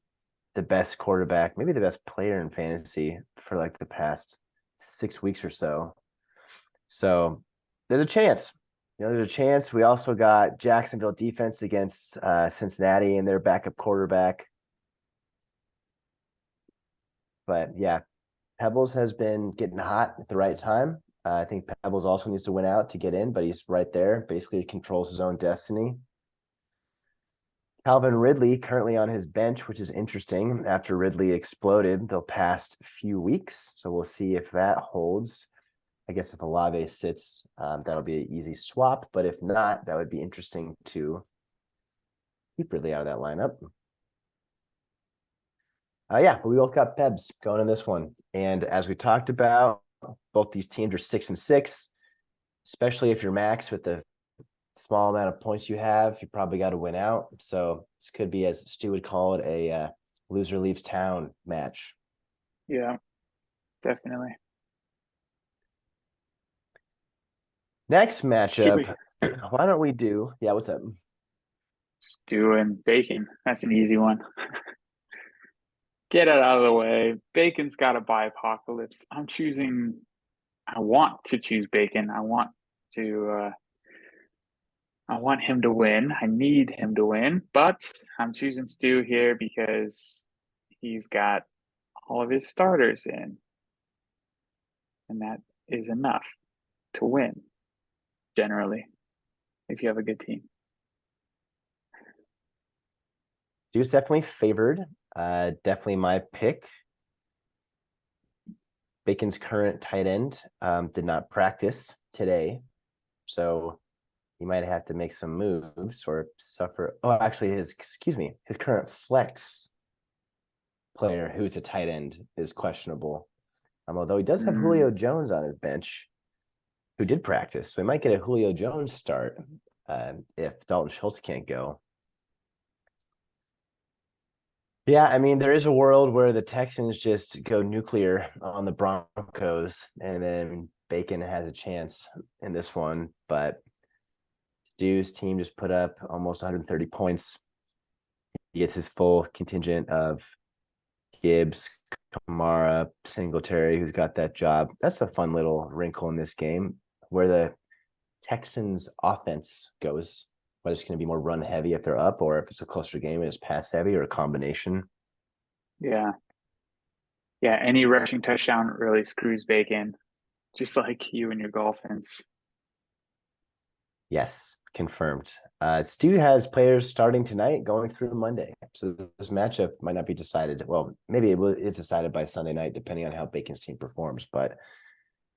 the best quarterback, maybe the best player in fantasy for like the past 6 weeks or so. So there's a chance. There's a chance. We also got Jacksonville defense against Cincinnati and their backup quarterback. But yeah, Pebbles has been getting hot at the right time. I think Pebbles also needs to win out to get in, but he's right there. Basically, controls his own destiny. Calvin Ridley currently on his bench, which is interesting. After Ridley exploded the past few weeks, so we'll see if that holds. I guess if Olave sits, that'll be an easy swap. But if not, that would be interesting to keep Ridley out of that lineup. Yeah, but we both got Pebs going in this one. And as we talked about, both these teams are 6-6, especially if you're Max with the small amount of points you have, you probably got to win out. So this could be, as Stu would call it, a loser leaves town match. Yeah, definitely. Next Should we matchup, why don't we do? Yeah, what's up? stew and bacon? That's an easy one. Get it out of the way. Bacon's got to buy apocalypse. I want to choose bacon. To I want him to win. I need him to win, but I'm choosing Stu here because he's got all of his starters in, and that is enough to win generally if you have a good team. Stu's definitely favored. Definitely my pick. Bacon's current tight end did not practice today, so he might have to make some moves or suffer. Oh, actually, his current flex player, who's a tight end, is questionable. Although he does have Julio Jones on his bench, who did practice, so we might get a Julio Jones start if Dalton Schultz can't go. Yeah, I mean, there is a world where the Texans just go nuclear on the Broncos, and then Bacon has a chance in this one. But Stu's team just put up almost 130 points. He gets his full contingent of Gibbs, Kamara, Singletary, who's got that job. That's a fun little wrinkle in this game where the Texans offense goes, whether it's going to be more run heavy if they're up or if it's a closer game and it's pass heavy or a combination. Yeah. Yeah, any rushing touchdown really screws Bacon, just like you and your Dolphins. Yes, confirmed. Stu has players starting tonight going through Monday. So this matchup might not be decided. Well, maybe it is decided by Sunday night, depending on how Bacon's team performs. But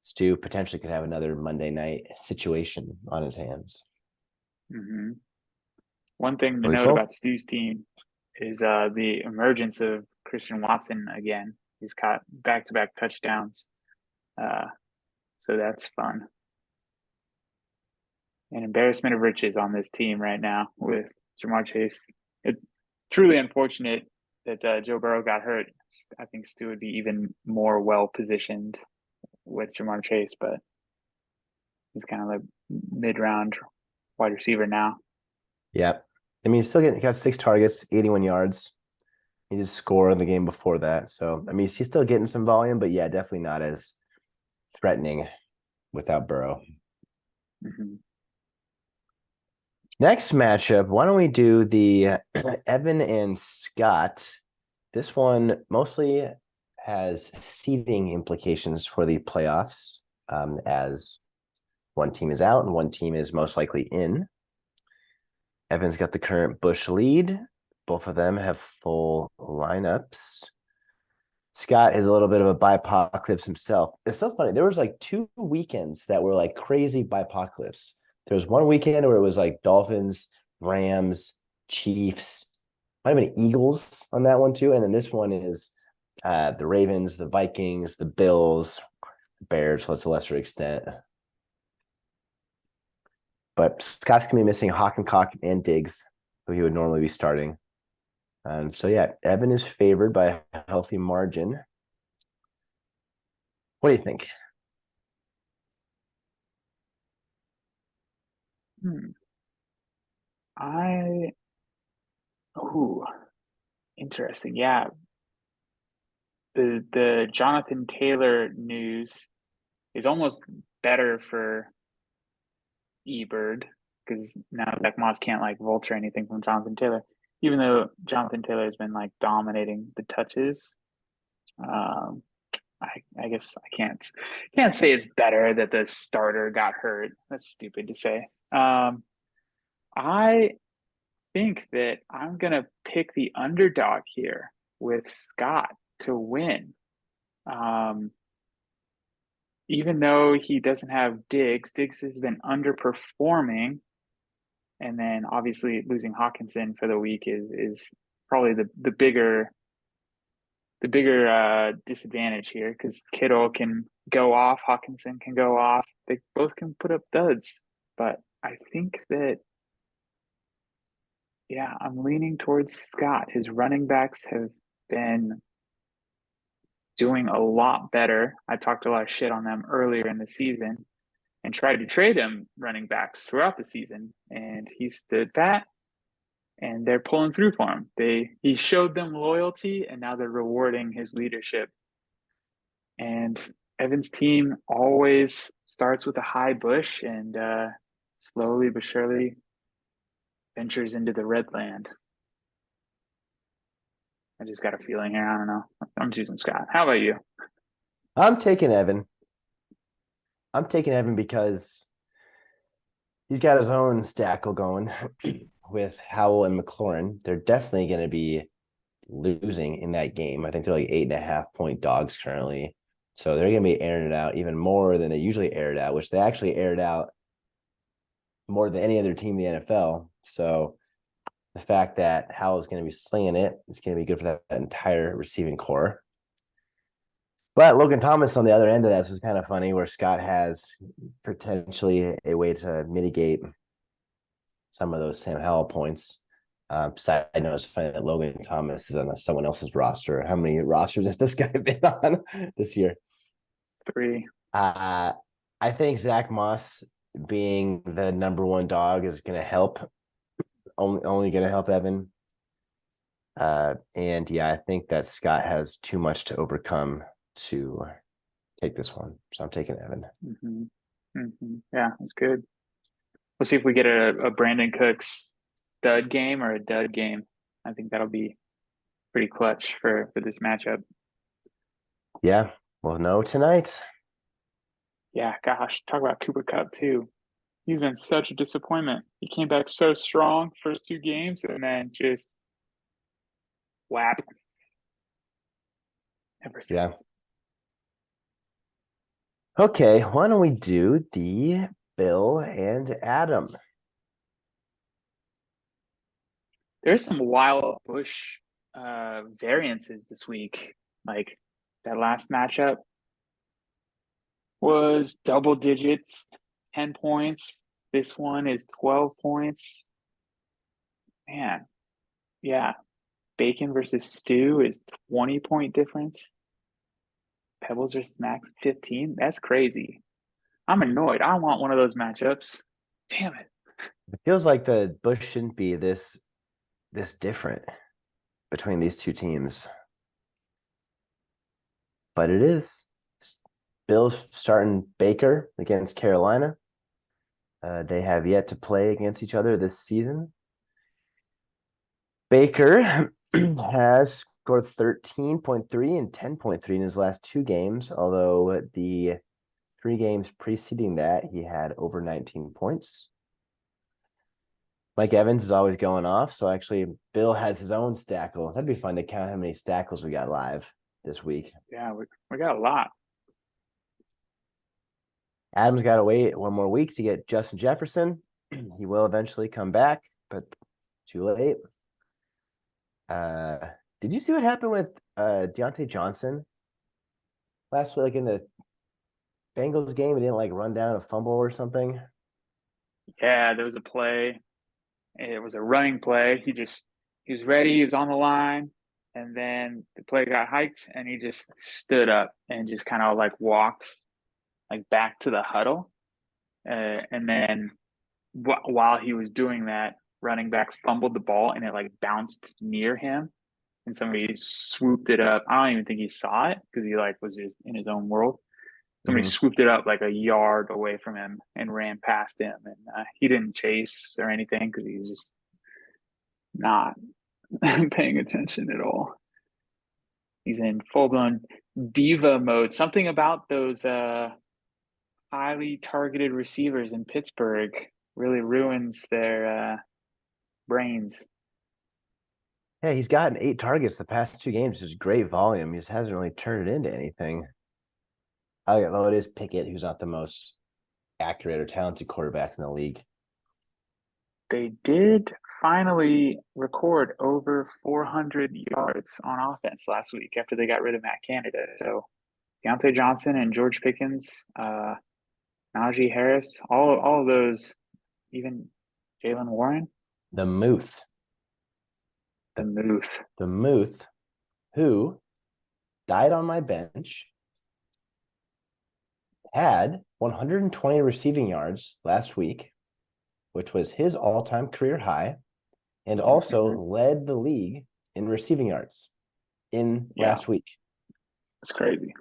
Stu potentially could have another Monday night situation on his hands. Mm-hmm. One thing to We note both about Stu's team is the emergence of Christian Watson again. He's caught back-to-back touchdowns, so that's fun. An embarrassment of riches on this team right now with Ja'Marr Chase. It's truly unfortunate that Joe Burrow got hurt. I think Stu would be even more well positioned with Ja'Marr Chase, but he's kind of like mid-round wide receiver now. Yeah. I mean, he got 6 targets, 81 yards. He just scored in the game before that. So, I mean, he's still getting some volume, but yeah, definitely not as threatening without Burrow. Mhm. Next matchup, why don't we do the Evan and Scott? This one mostly has seeding implications for the playoffs, as one team is out and one team is most likely in. Evan's got the current Bush lead. Both of them have full lineups. Scott is a little bit of a bipocalypse himself. It's so funny. There was like 2 weekends that were like crazy bipocalypse. There was one weekend where it was like Dolphins, Rams, Chiefs, might have been Eagles on that one too. And then this one is the Ravens, the Vikings, the Bills, Bears, so it's a lesser extent. But Scott's gonna be missing Hockencock and Diggs, who he would normally be starting. So yeah, Evan is favored by a healthy margin. What do you think? Hmm. I Ooh, interesting. Yeah, the Jonathan Taylor news is almost better for eBird because now Zach Moss can't like vulture anything from Jonathan Taylor, even though Jonathan Taylor has been like dominating the touches. Um, I guess I can't say it's better that the starter got hurt. That's stupid to say. I think that I'm gonna pick the underdog here with Scott to win. Um, Even though he doesn't have Diggs, Diggs has been underperforming, and then obviously losing Hawkinson for the week is probably the bigger disadvantage here because Kittle can go off, Hawkinson can go off, they both can put up duds, but I think that yeah, I'm leaning towards Scott. His running backs have been doing a lot better. I talked a lot of shit on them earlier in the season and tried to trade him running backs throughout the season, and he stood pat. And they're pulling through for him. He showed them loyalty, and now they're rewarding his leadership. And Evan's team always starts with a high bush and slowly but surely ventures into the red land. I just got a feeling here. I don't know. I'm choosing Scott. How about you? I'm taking Evan. I'm taking Evan because he's got his own stackle going with Howell and McLaurin. They're definitely going to be losing in that game. I think they're like 8.5 point dogs currently. So they're going to be airing it out even more than they usually air it out, which they actually aired out more than any other team in the NFL. So the fact that Howell's going to be slinging it, it's going to be good for that entire receiving core. But Logan Thomas on the other end of this is kind of funny, where Scott has potentially a way to mitigate some of those Sam Howell points. Side note, it's funny that Logan Thomas is on someone else's roster. How many rosters has this guy been on this year? 3. Uh, I think Zach Moss being the number one dog is going to help. Only going to help Evan. And yeah, I think that Scott has too much to overcome to take this one. So I'm taking Evan. Mm-hmm. Mm-hmm. Yeah, that's good. We'll see if we get a Brandon Cooks stud game or a dud game. I think that'll be pretty clutch for this matchup. Yeah, we'll know tonight. Yeah, gosh, talk about Cooper Cup too. He's been such a disappointment. He came back so strong first 2 games and then just whap ever Yeah. since. Okay, why don't we do the Bill and Adam? There's some wild Bush variances this week. Like that last matchup was double digits, 10 points. This one is 12 points. Man, yeah. Bacon versus Stew is 20-point difference. Pebbles versus Max 15. That's crazy. I'm annoyed. I want one of those matchups. Damn it. It feels like the Bush shouldn't be this different between these two teams, but it is. Bill's starting Baker against Carolina. They have yet to play against each other this season. Baker has scored 13.3 and 10.3 in his last 2 games, although the 3 games preceding that, he had over 19 points. Mike Evans is always going off, so actually Bill has his own stackle. That'd be fun to count how many stackles we got live this week. Yeah, we got a lot. Adam's got to wait 1 more week to get Justin Jefferson. He will eventually come back, but too late. Did you see what happened with Deontay Johnson last week, like in the Bengals game? He didn't like run down a fumble or something. Yeah, there was a play. It was a running play. He was ready. He was on the line, and then the play got hiked, and he just stood up and just kind of like walked like back to the huddle, and then while he was doing that, running back fumbled the ball, and it like bounced near him, and somebody swooped it up. I don't even think he saw it because he like was just in his own world. Somebody swooped it up like a yard away from him and ran past him, and he didn't chase or anything because he was just not paying attention at all. He's in full blown diva mode. Something about those highly targeted receivers in Pittsburgh really ruins their brains. Yeah, he's gotten 8 targets the past 2 games. Just great volume. He just hasn't really turned it into anything. Although it is Pickett, who's not the most accurate or talented quarterback in the league. They did finally record over 400 yards on offense last week after they got rid of Matt Canada. So Deontay Johnson and George Pickens, Najee Harris, all of those, even Jalen Warren, The Muth. the Muth. The Muth, who died on my bench, had 120 receiving yards last week, which was his all-time career high, and also led the league in receiving yards in last week. That's crazy.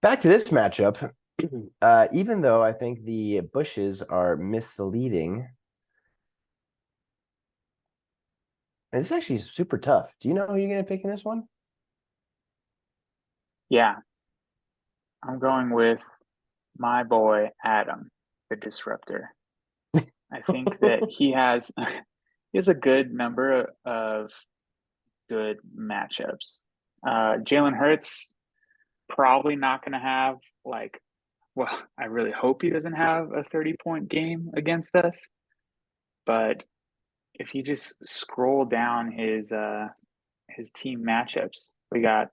Back to this matchup. Even though I think the Bushes are misleading, and it's actually super tough. Do you know who you're going to pick in this one? Yeah. I'm going with my boy, Adam, the disruptor. I think that he has a good number of good matchups. Jalen Hurts probably not going to have I really hope he doesn't have a 30-point game against us. But if you just scroll down his team matchups, we got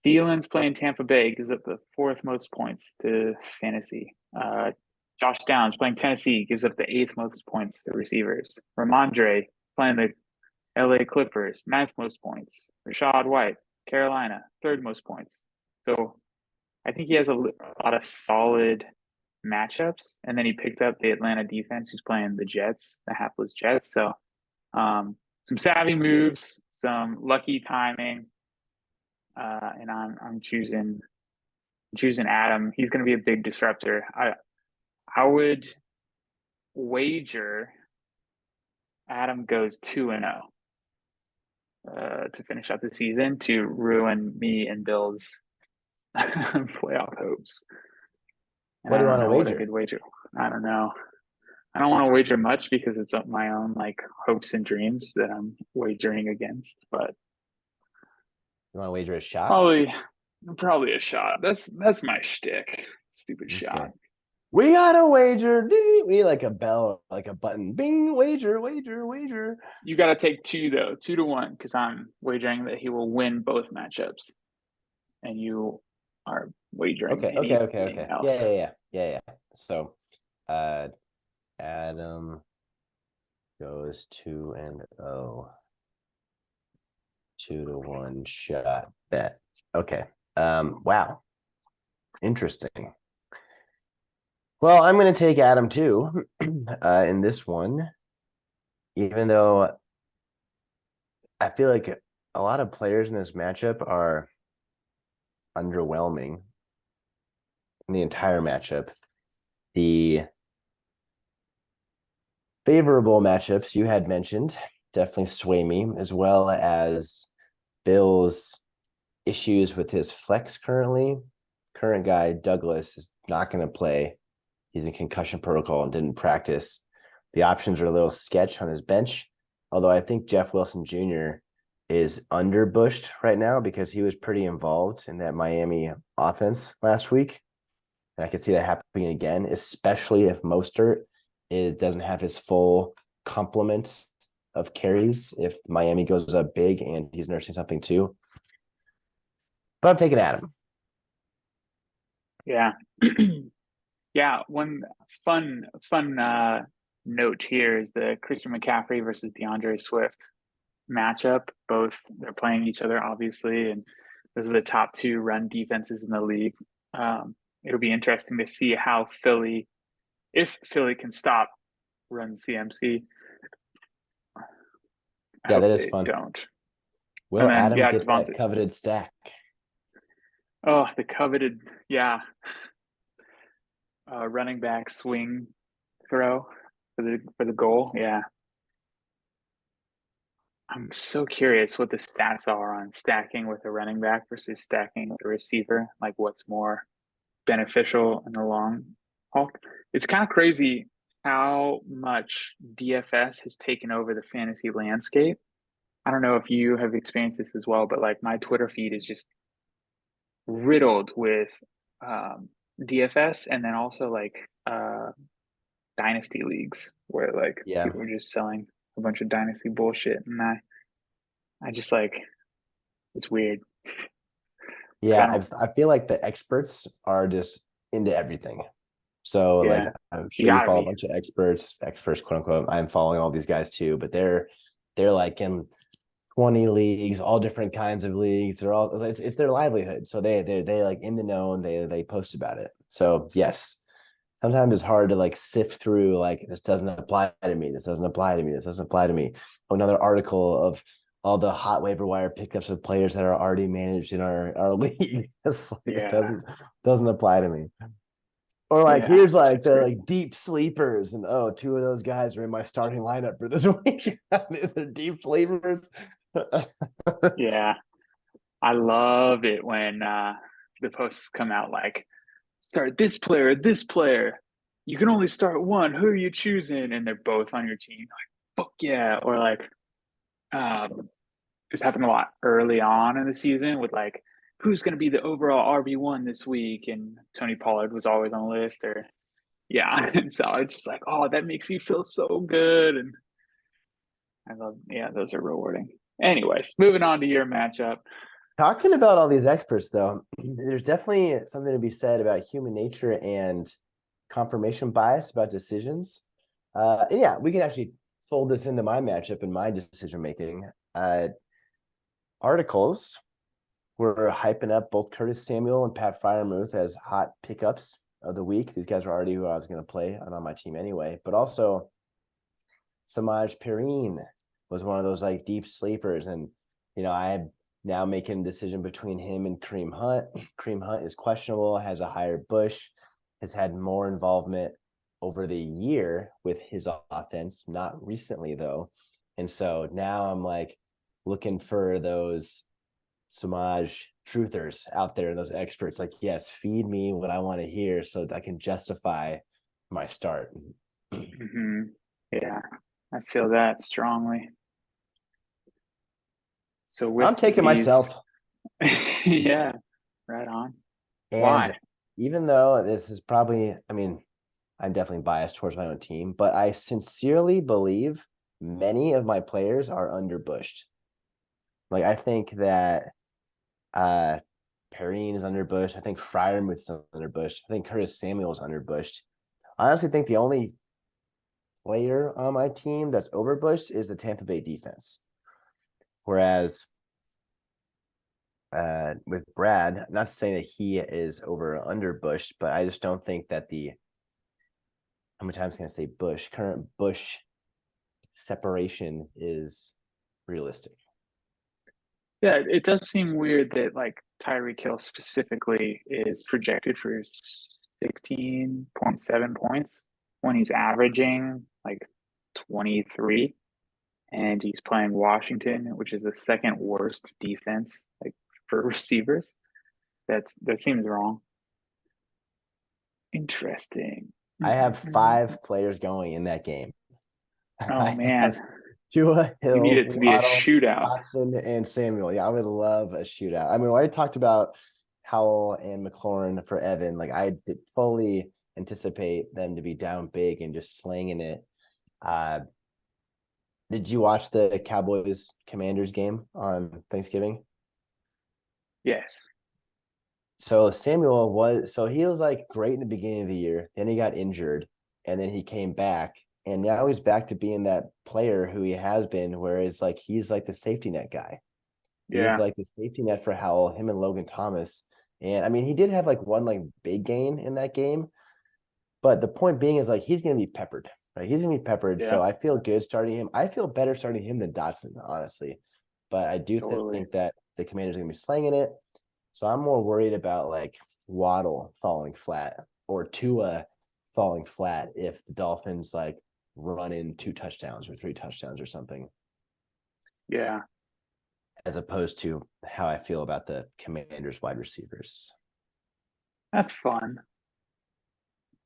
Thielens playing Tampa Bay, gives up the 4th most points to fantasy. Josh Downs playing Tennessee, gives up the 8th most points to receivers. Ramondre playing the LA Clippers, 9th most points. Rashad White, Carolina, 3rd most points. So I think he has a lot of solid matchups. And then he picked up the Atlanta defense, who's playing the Jets, the hapless Jets. So some savvy moves, some lucky timing. And I'm choosing Adam. He's going to be a big disruptor. I would wager Adam goes 2-0 to finish out the season to ruin me and Bill's playoff hopes. And what do you want to wager? What a good wager. I don't know. I don't want to wager much because it's my own like hopes and dreams that I'm wagering against. But you want to wager a shot? Probably a shot. That's my shtick. Stupid shot. We got a wager. Ding. We need like a bell, like a button. Bing, wager. You got to take 2 though, 2-1, because I'm wagering that he will win both matchups, and you are wagering. Okay. Else. Yeah. So, Adam goes 2-0. 2-1 shot bet. Okay. Wow. Interesting. Well, I'm going to take Adam too in this one, even though I feel like a lot of players in this matchup are underwhelming in the entire matchup. The favorable matchups you had mentioned definitely sway me, as well as Bill's issues with his flex currently. Current guy, Douglas, is not going to play. He's in concussion protocol and didn't practice. The options are a little sketch on his bench, although I think Jeff Wilson Jr. is under bushed right now because he was pretty involved in that Miami offense last week. And I could see that happening again, especially if Mostert doesn't have his full complement of carries. If Miami goes up big and he's nursing something too, but I'm taking Adam. Yeah. Yeah, one fun note here is the Christian McCaffrey versus DeAndre Swift matchup. Both they're playing each other, obviously, and those are the top two run defenses in the league. It'll be interesting to see how if Philly can stop run CMC. I Yeah, hope that is they fun. don't. Will And then Adam yeah, get that Devontae. coveted stack? Oh, the coveted, yeah, running back swing throw for the goal. Yeah, I'm so curious what the stats are on stacking with a running back versus stacking with a receiver. Like, what's more beneficial in the long haul? It's kind of crazy how much DFS has taken over the fantasy landscape. I don't know if you have experienced this as well, but like my Twitter feed is just riddled with um, DFS and then also like dynasty leagues where like Yeah. people are just selling a bunch of dynasty bullshit, and I just like it's weird because I Yeah, don't. I feel like the experts are just into everything. So like Yeah, I'm you sure you gotta follow a be. bunch of experts, quote unquote. I'm following all these guys too, but they're like in 20 leagues, all different kinds of leagues. They're all it's their livelihood. So they like in the know and they post about it. So yes, sometimes it's hard to like sift through like this doesn't apply to me, this doesn't apply to me, this doesn't apply to me. Another article of all the hot waiver wire pickups of players that are already managed in our league. It's like it Yeah, doesn't apply to me. Or like yeah, here's it's like just the crazy. like deep sleepers, and oh, two of those guys are in my starting lineup for this week. They're deep sleepers. Yeah, I love it when the posts come out like start this player, this player. You can only start one. Who are you choosing? And they're both on your team. Like, fuck yeah. Or like, um, this happened a lot early on in the season with like, who's going to be the overall RB1 this week? And Tony Pollard was always on the list. Or, yeah. And so it's just like, oh, that makes me feel so good. And I love, yeah, those are rewarding. Anyways, moving on to your matchup. Talking about all these experts, though, there's definitely something to be said about human nature and confirmation bias about decisions. And yeah, we can actually fold this into my matchup and my decision making. Articles were hyping up both Curtis Samuel and Pat Fryermuth as hot pickups of the week. These guys were already who I was going to play on my team anyway, but also Samaj Perine was one of those like deep sleepers. And, I'm now making a decision between him and Kareem Hunt. Kareem Hunt is questionable, has a higher bush, has had more involvement over the year with his offense, not recently though. And so now I'm like looking for those Samaj truthers out there, those experts like, yes, feed me what I want to hear so that I can justify my start. Mm-hmm. Yeah, I feel that strongly. So I'm with taking these, myself. yeah, right on. And Why? even though this is probably, I mean, I'm definitely biased towards my own team, but I sincerely believe many of my players are underbushed. Like I think that uh Perrine is underbushed. I think Fryermuth is underbushed. I think Curtis Samuel is underbushed. I honestly think the only player on my team that's overbushed is the Tampa Bay defense. Whereas with Brad, not to say that he is over or under Bush, but I just don't think that the how many times can I say Bush current Bush separation is realistic. Yeah, it does seem weird that like Tyreek Hill specifically is projected for 16.7 points when he's averaging like 23, and he's playing Washington, which is the second worst defense like for receivers. That seems wrong. Interesting. I have Mm-mm-mm. 5 players going in that game. Oh I man, have Tua, you need Hill, it to be a Waddle, shootout. Dotson, and Samuel. Yeah, I would love a shootout. I mean, we already talked about Howell and McLaurin for Evan. Like, I did fully anticipate them to be down big and just slinging it. Uh, did you watch the Cowboys Commanders game on Thanksgiving? Yes. So he was like great in the beginning of the year. Then he got injured, and then he came back, and now he's back to being that player who he has been, where it's like he's like the safety net guy. He's Yeah. like the safety net for Howell, him and Logan Thomas. And I mean, he did have like one like big gain in that game, but the point being is like he's gonna be peppered, right? He's gonna be peppered. Yeah. So I feel good starting him. I feel better starting him than Dotson, honestly. But I do Totally. think that the Commanders are gonna be slinging it. So I'm more worried about like Waddle falling flat or Tua falling flat if the Dolphins like run in 2 touchdowns or 3 touchdowns or something, Yeah. as opposed to how I feel about the Commanders wide receivers. That's fun.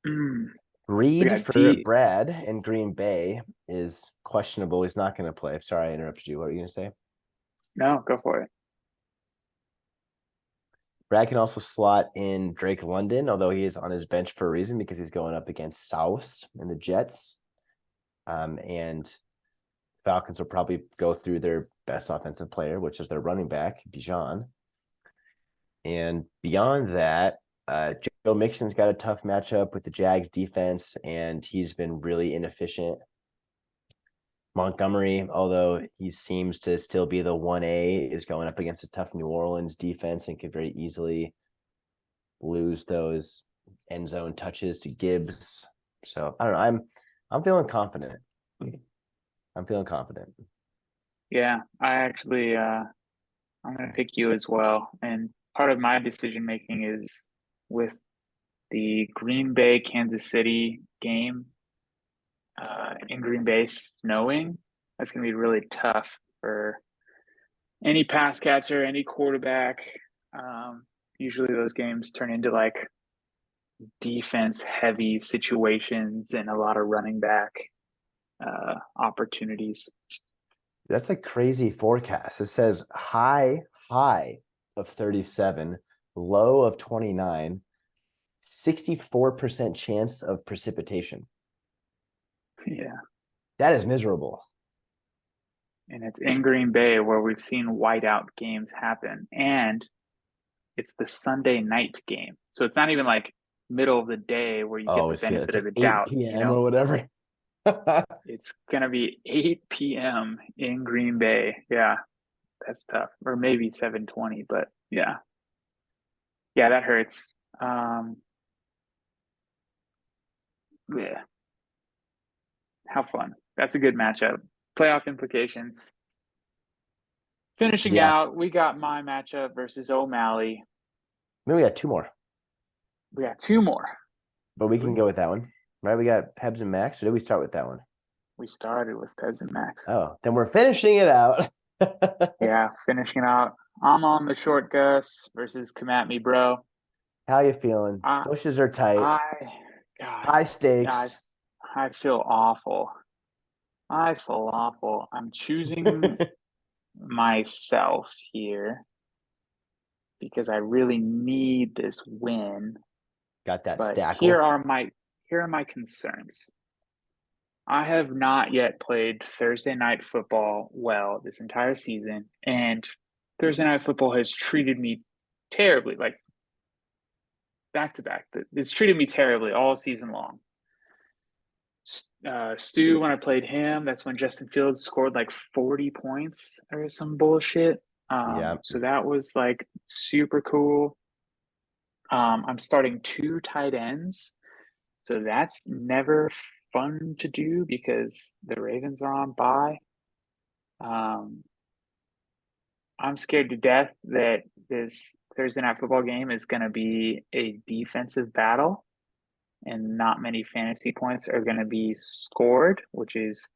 We Reed got for D. Brad in Green Bay is questionable. He's not going to play. Sorry, I interrupted you. What were you going to say? No, go for it. Brad can also slot in Drake London, although he is on his bench for a reason because he's going up against Sauce and the Jets. And Falcons will probably go through their best offensive player, which is their running back, Bijan. And beyond that, Joe Mixon's got a tough matchup with the Jags defense, and he's been really inefficient. Montgomery, although he seems to still be the 1A, is going up against a tough New Orleans defense and could very easily lose those end zone touches to Gibbs. So I don't know. I'm feeling confident. I'm feeling confident. Yeah, I actually I'm gonna pick you as well. And part of my decision making is with the Green Bay Kansas City game in Green Bay snowing. That's gonna be really tough for any pass catcher, any quarterback. Usually those games turn into like defense heavy situations and a lot of running back opportunities. That's a crazy forecast. It says high of 37, low of 29, 64% chance of precipitation. Yeah. That is miserable. And it's in Green Bay where we've seen whiteout games happen. And it's the Sunday night game. So it's not even like middle of the day where you get Oh, the it's good. benefit It's of like the 8 doubt, you p.m. know? or whatever. It's gonna be 8 p.m. in Green Bay. Yeah, that's tough. Or maybe 7:20, but yeah. Yeah, that hurts. Yeah, how fun. That's a good matchup. Playoff implications. Finishing Yeah. out, we got my matchup versus O'Malley. Maybe we got 2 more, We got two more. but we can go with that one. Right? We got Pebs and Max. Or did we start with that one? We started with Pez and Max. Oh, then we're finishing it out. Yeah, finishing out. I'm on the short Gus versus Come At Me Bro. How you feeling? I, Bushes are tight. I, God, High I, stakes. I feel awful. I feel awful. I'm choosing myself here because I really need this win. Got that But stackle. here are my concerns. I have not yet played Thursday night football well this entire season, and Thursday night football has treated me terribly, like back to back. It's treated me terribly all season long. Stu, when I played him, that's when Justin Fields scored like 40 points or some bullshit. Yeah. So that was like super cool. I'm starting 2 tight ends, so that's never fun to do because the Ravens are on bye. Um, I'm scared to death that this Thursday night football game is going to be a defensive battle. and not many fantasy points are going to be scored, which is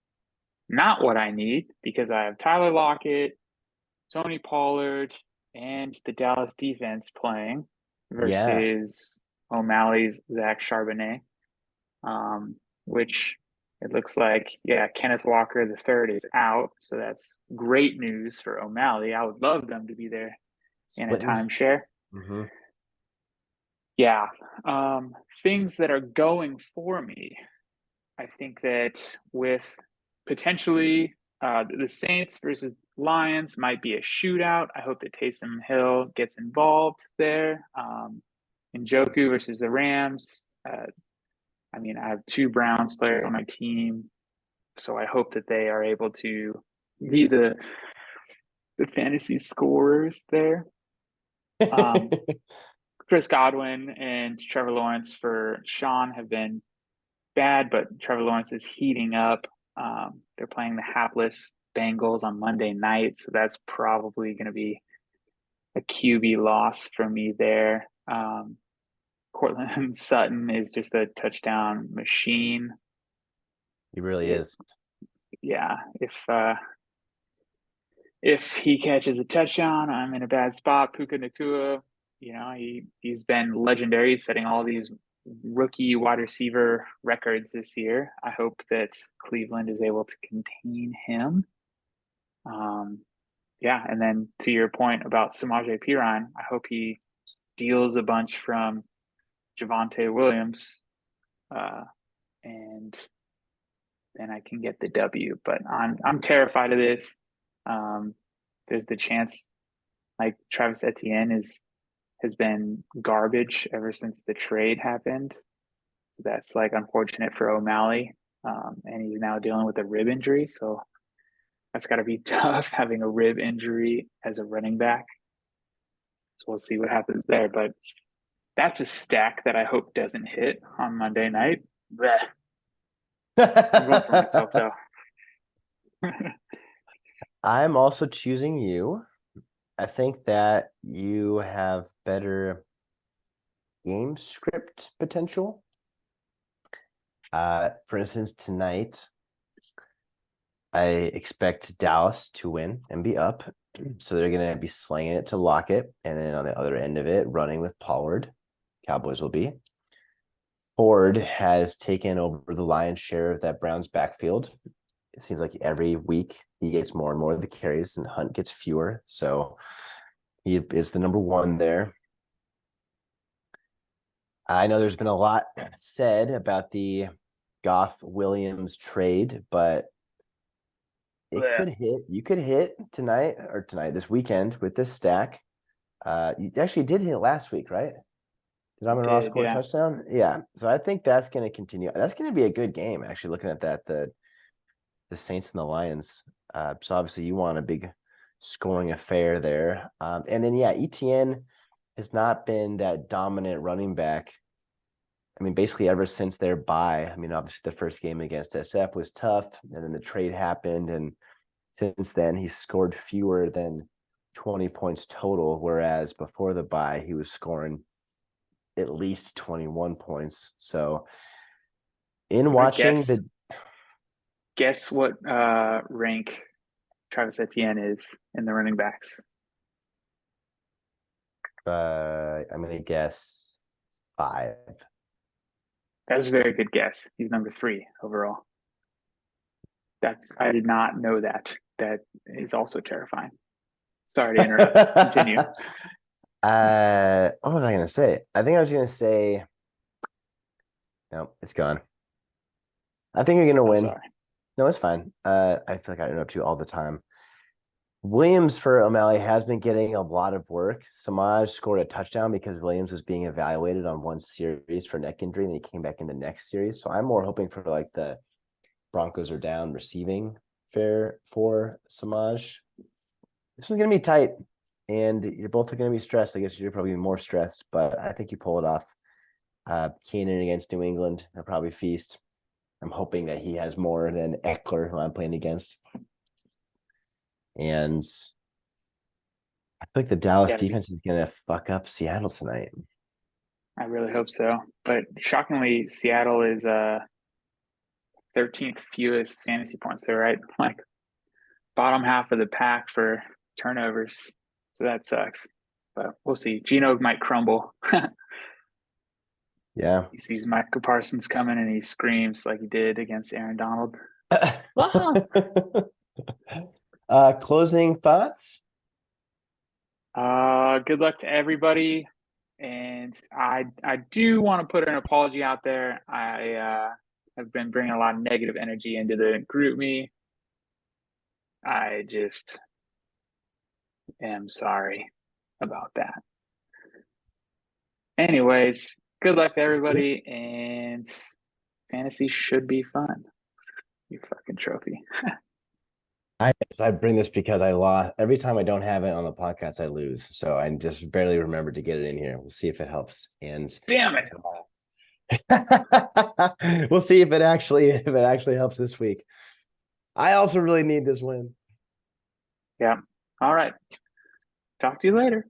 not what I need because I have Tyler Lockett, Tony Pollard, and the Dallas defense playing Yeah. versus O'Malley's Zach Charbonnet, which it looks like, yeah, Kenneth Walker the third is out. So that's great news for O'Malley. I would love them to be there in a Splitting. timeshare. Hmm. Yeah. Things that are going for me. I think that with potentially the Saints versus Lions might be a shootout. I hope that Taysom Hill gets involved there. Njoku versus the Rams. I mean, I have two Browns players on my team, so I hope that they are able to be the fantasy scorers there. Um, Chris Godwin and Trevor Lawrence for Sean have been bad, but Trevor Lawrence is heating up. They're playing the hapless Bengals on Monday night, so that's probably going to be a QB loss for me there. Cortland Sutton is just a touchdown machine. He really It, is. yeah, if he catches a touchdown, I'm in a bad spot. Puka Nakua, he's been legendary, setting all these rookie wide receiver records this year. I hope that Cleveland is able to contain him. Um, yeah, and then to your point about Samaje Perine, I hope he steals a bunch from Javonte Williams, and then I can get the W. But I'm terrified of this. There's the chance like Travis Etienne has been garbage ever since the trade happened. So that's like unfortunate for O'Malley. And he's now dealing with a rib injury. So that's got to be tough having a rib injury as a running back. So we'll see what happens there. But that's a stack that I hope doesn't hit on Monday night. Blech. I'm going for myself though. I'm also choosing you. I think that you have better game script potential. For instance, tonight, I expect Dallas to win and be up. So they're going to be slinging it to Lockett. And then on the other end of it, running with Pollard. Cowboys will be. Ford has taken over the lion's share of that Browns backfield. It seems like every week he gets more and more of the carries and Hunt gets fewer. So he is the number one there. I know there's been a lot said about the Goff Williams trade, but it could hit. You could hit this weekend with this stack. You actually did hit last week, right? Did Amon-Ra Did, score a yeah. touchdown? Yeah. So I think that's going to continue. That's going to be a good game, actually, looking at that. The Saints and the Lions. So obviously you want a big scoring affair there. And then, yeah, ETN has not been that dominant running back. I mean, basically ever since their bye. I mean, obviously the first game against SF was tough, and then the trade happened. And since then, he's scored fewer than 20 points total, whereas before the bye, he was scoring at least 21 points. So in watching Guess the guess what rank Travis Etienne is in the running backs. I'm gonna guess 5. That's a very good guess. He's number 3 overall. I did not know that. That is also terrifying. Sorry to interrupt. Continue. What was I gonna say? I think I was gonna say no, it's gone. I think you're gonna I'm win. sorry. No, it's fine. I feel like I interrupt you all the time. Williams for O'Malley has been getting a lot of work. Samaj scored a touchdown because Williams was being evaluated on one series for neck injury, and he came back in the next series. So I'm more hoping for like the Broncos are down receiving fair for Samaj. This one's gonna be tight, and you're both gonna be stressed. I guess you're probably more stressed, but I think you pull it off. Keenan against New England, they'll probably feast. I'm hoping that he has more than Eckler, who I'm playing against. And I feel like the Dallas Gotta be defense is gonna fuck up Seattle tonight. I really hope so. But shockingly, Seattle is 13th fewest fantasy points. They're right like bottom half of the pack for turnovers. So that sucks. But we'll see. Geno might crumble. Yeah. He sees Micah Parsons coming and he screams like he did against Aaron Donald. Ah! Closing thoughts? Good luck to everybody. And I do want to put an apology out there. I have been bringing a lot of negative energy into the group me. I just am sorry about that. Anyways, good luck to everybody, and fantasy should be fun. You fucking trophy. I bring this because I lost every time I don't have it on the podcast, I lose. So I just barely remembered to get it in here. We'll see if it helps. And Damn it. we'll see if it actually helps this week. I also really need this win. Yeah. All right. Talk to you later.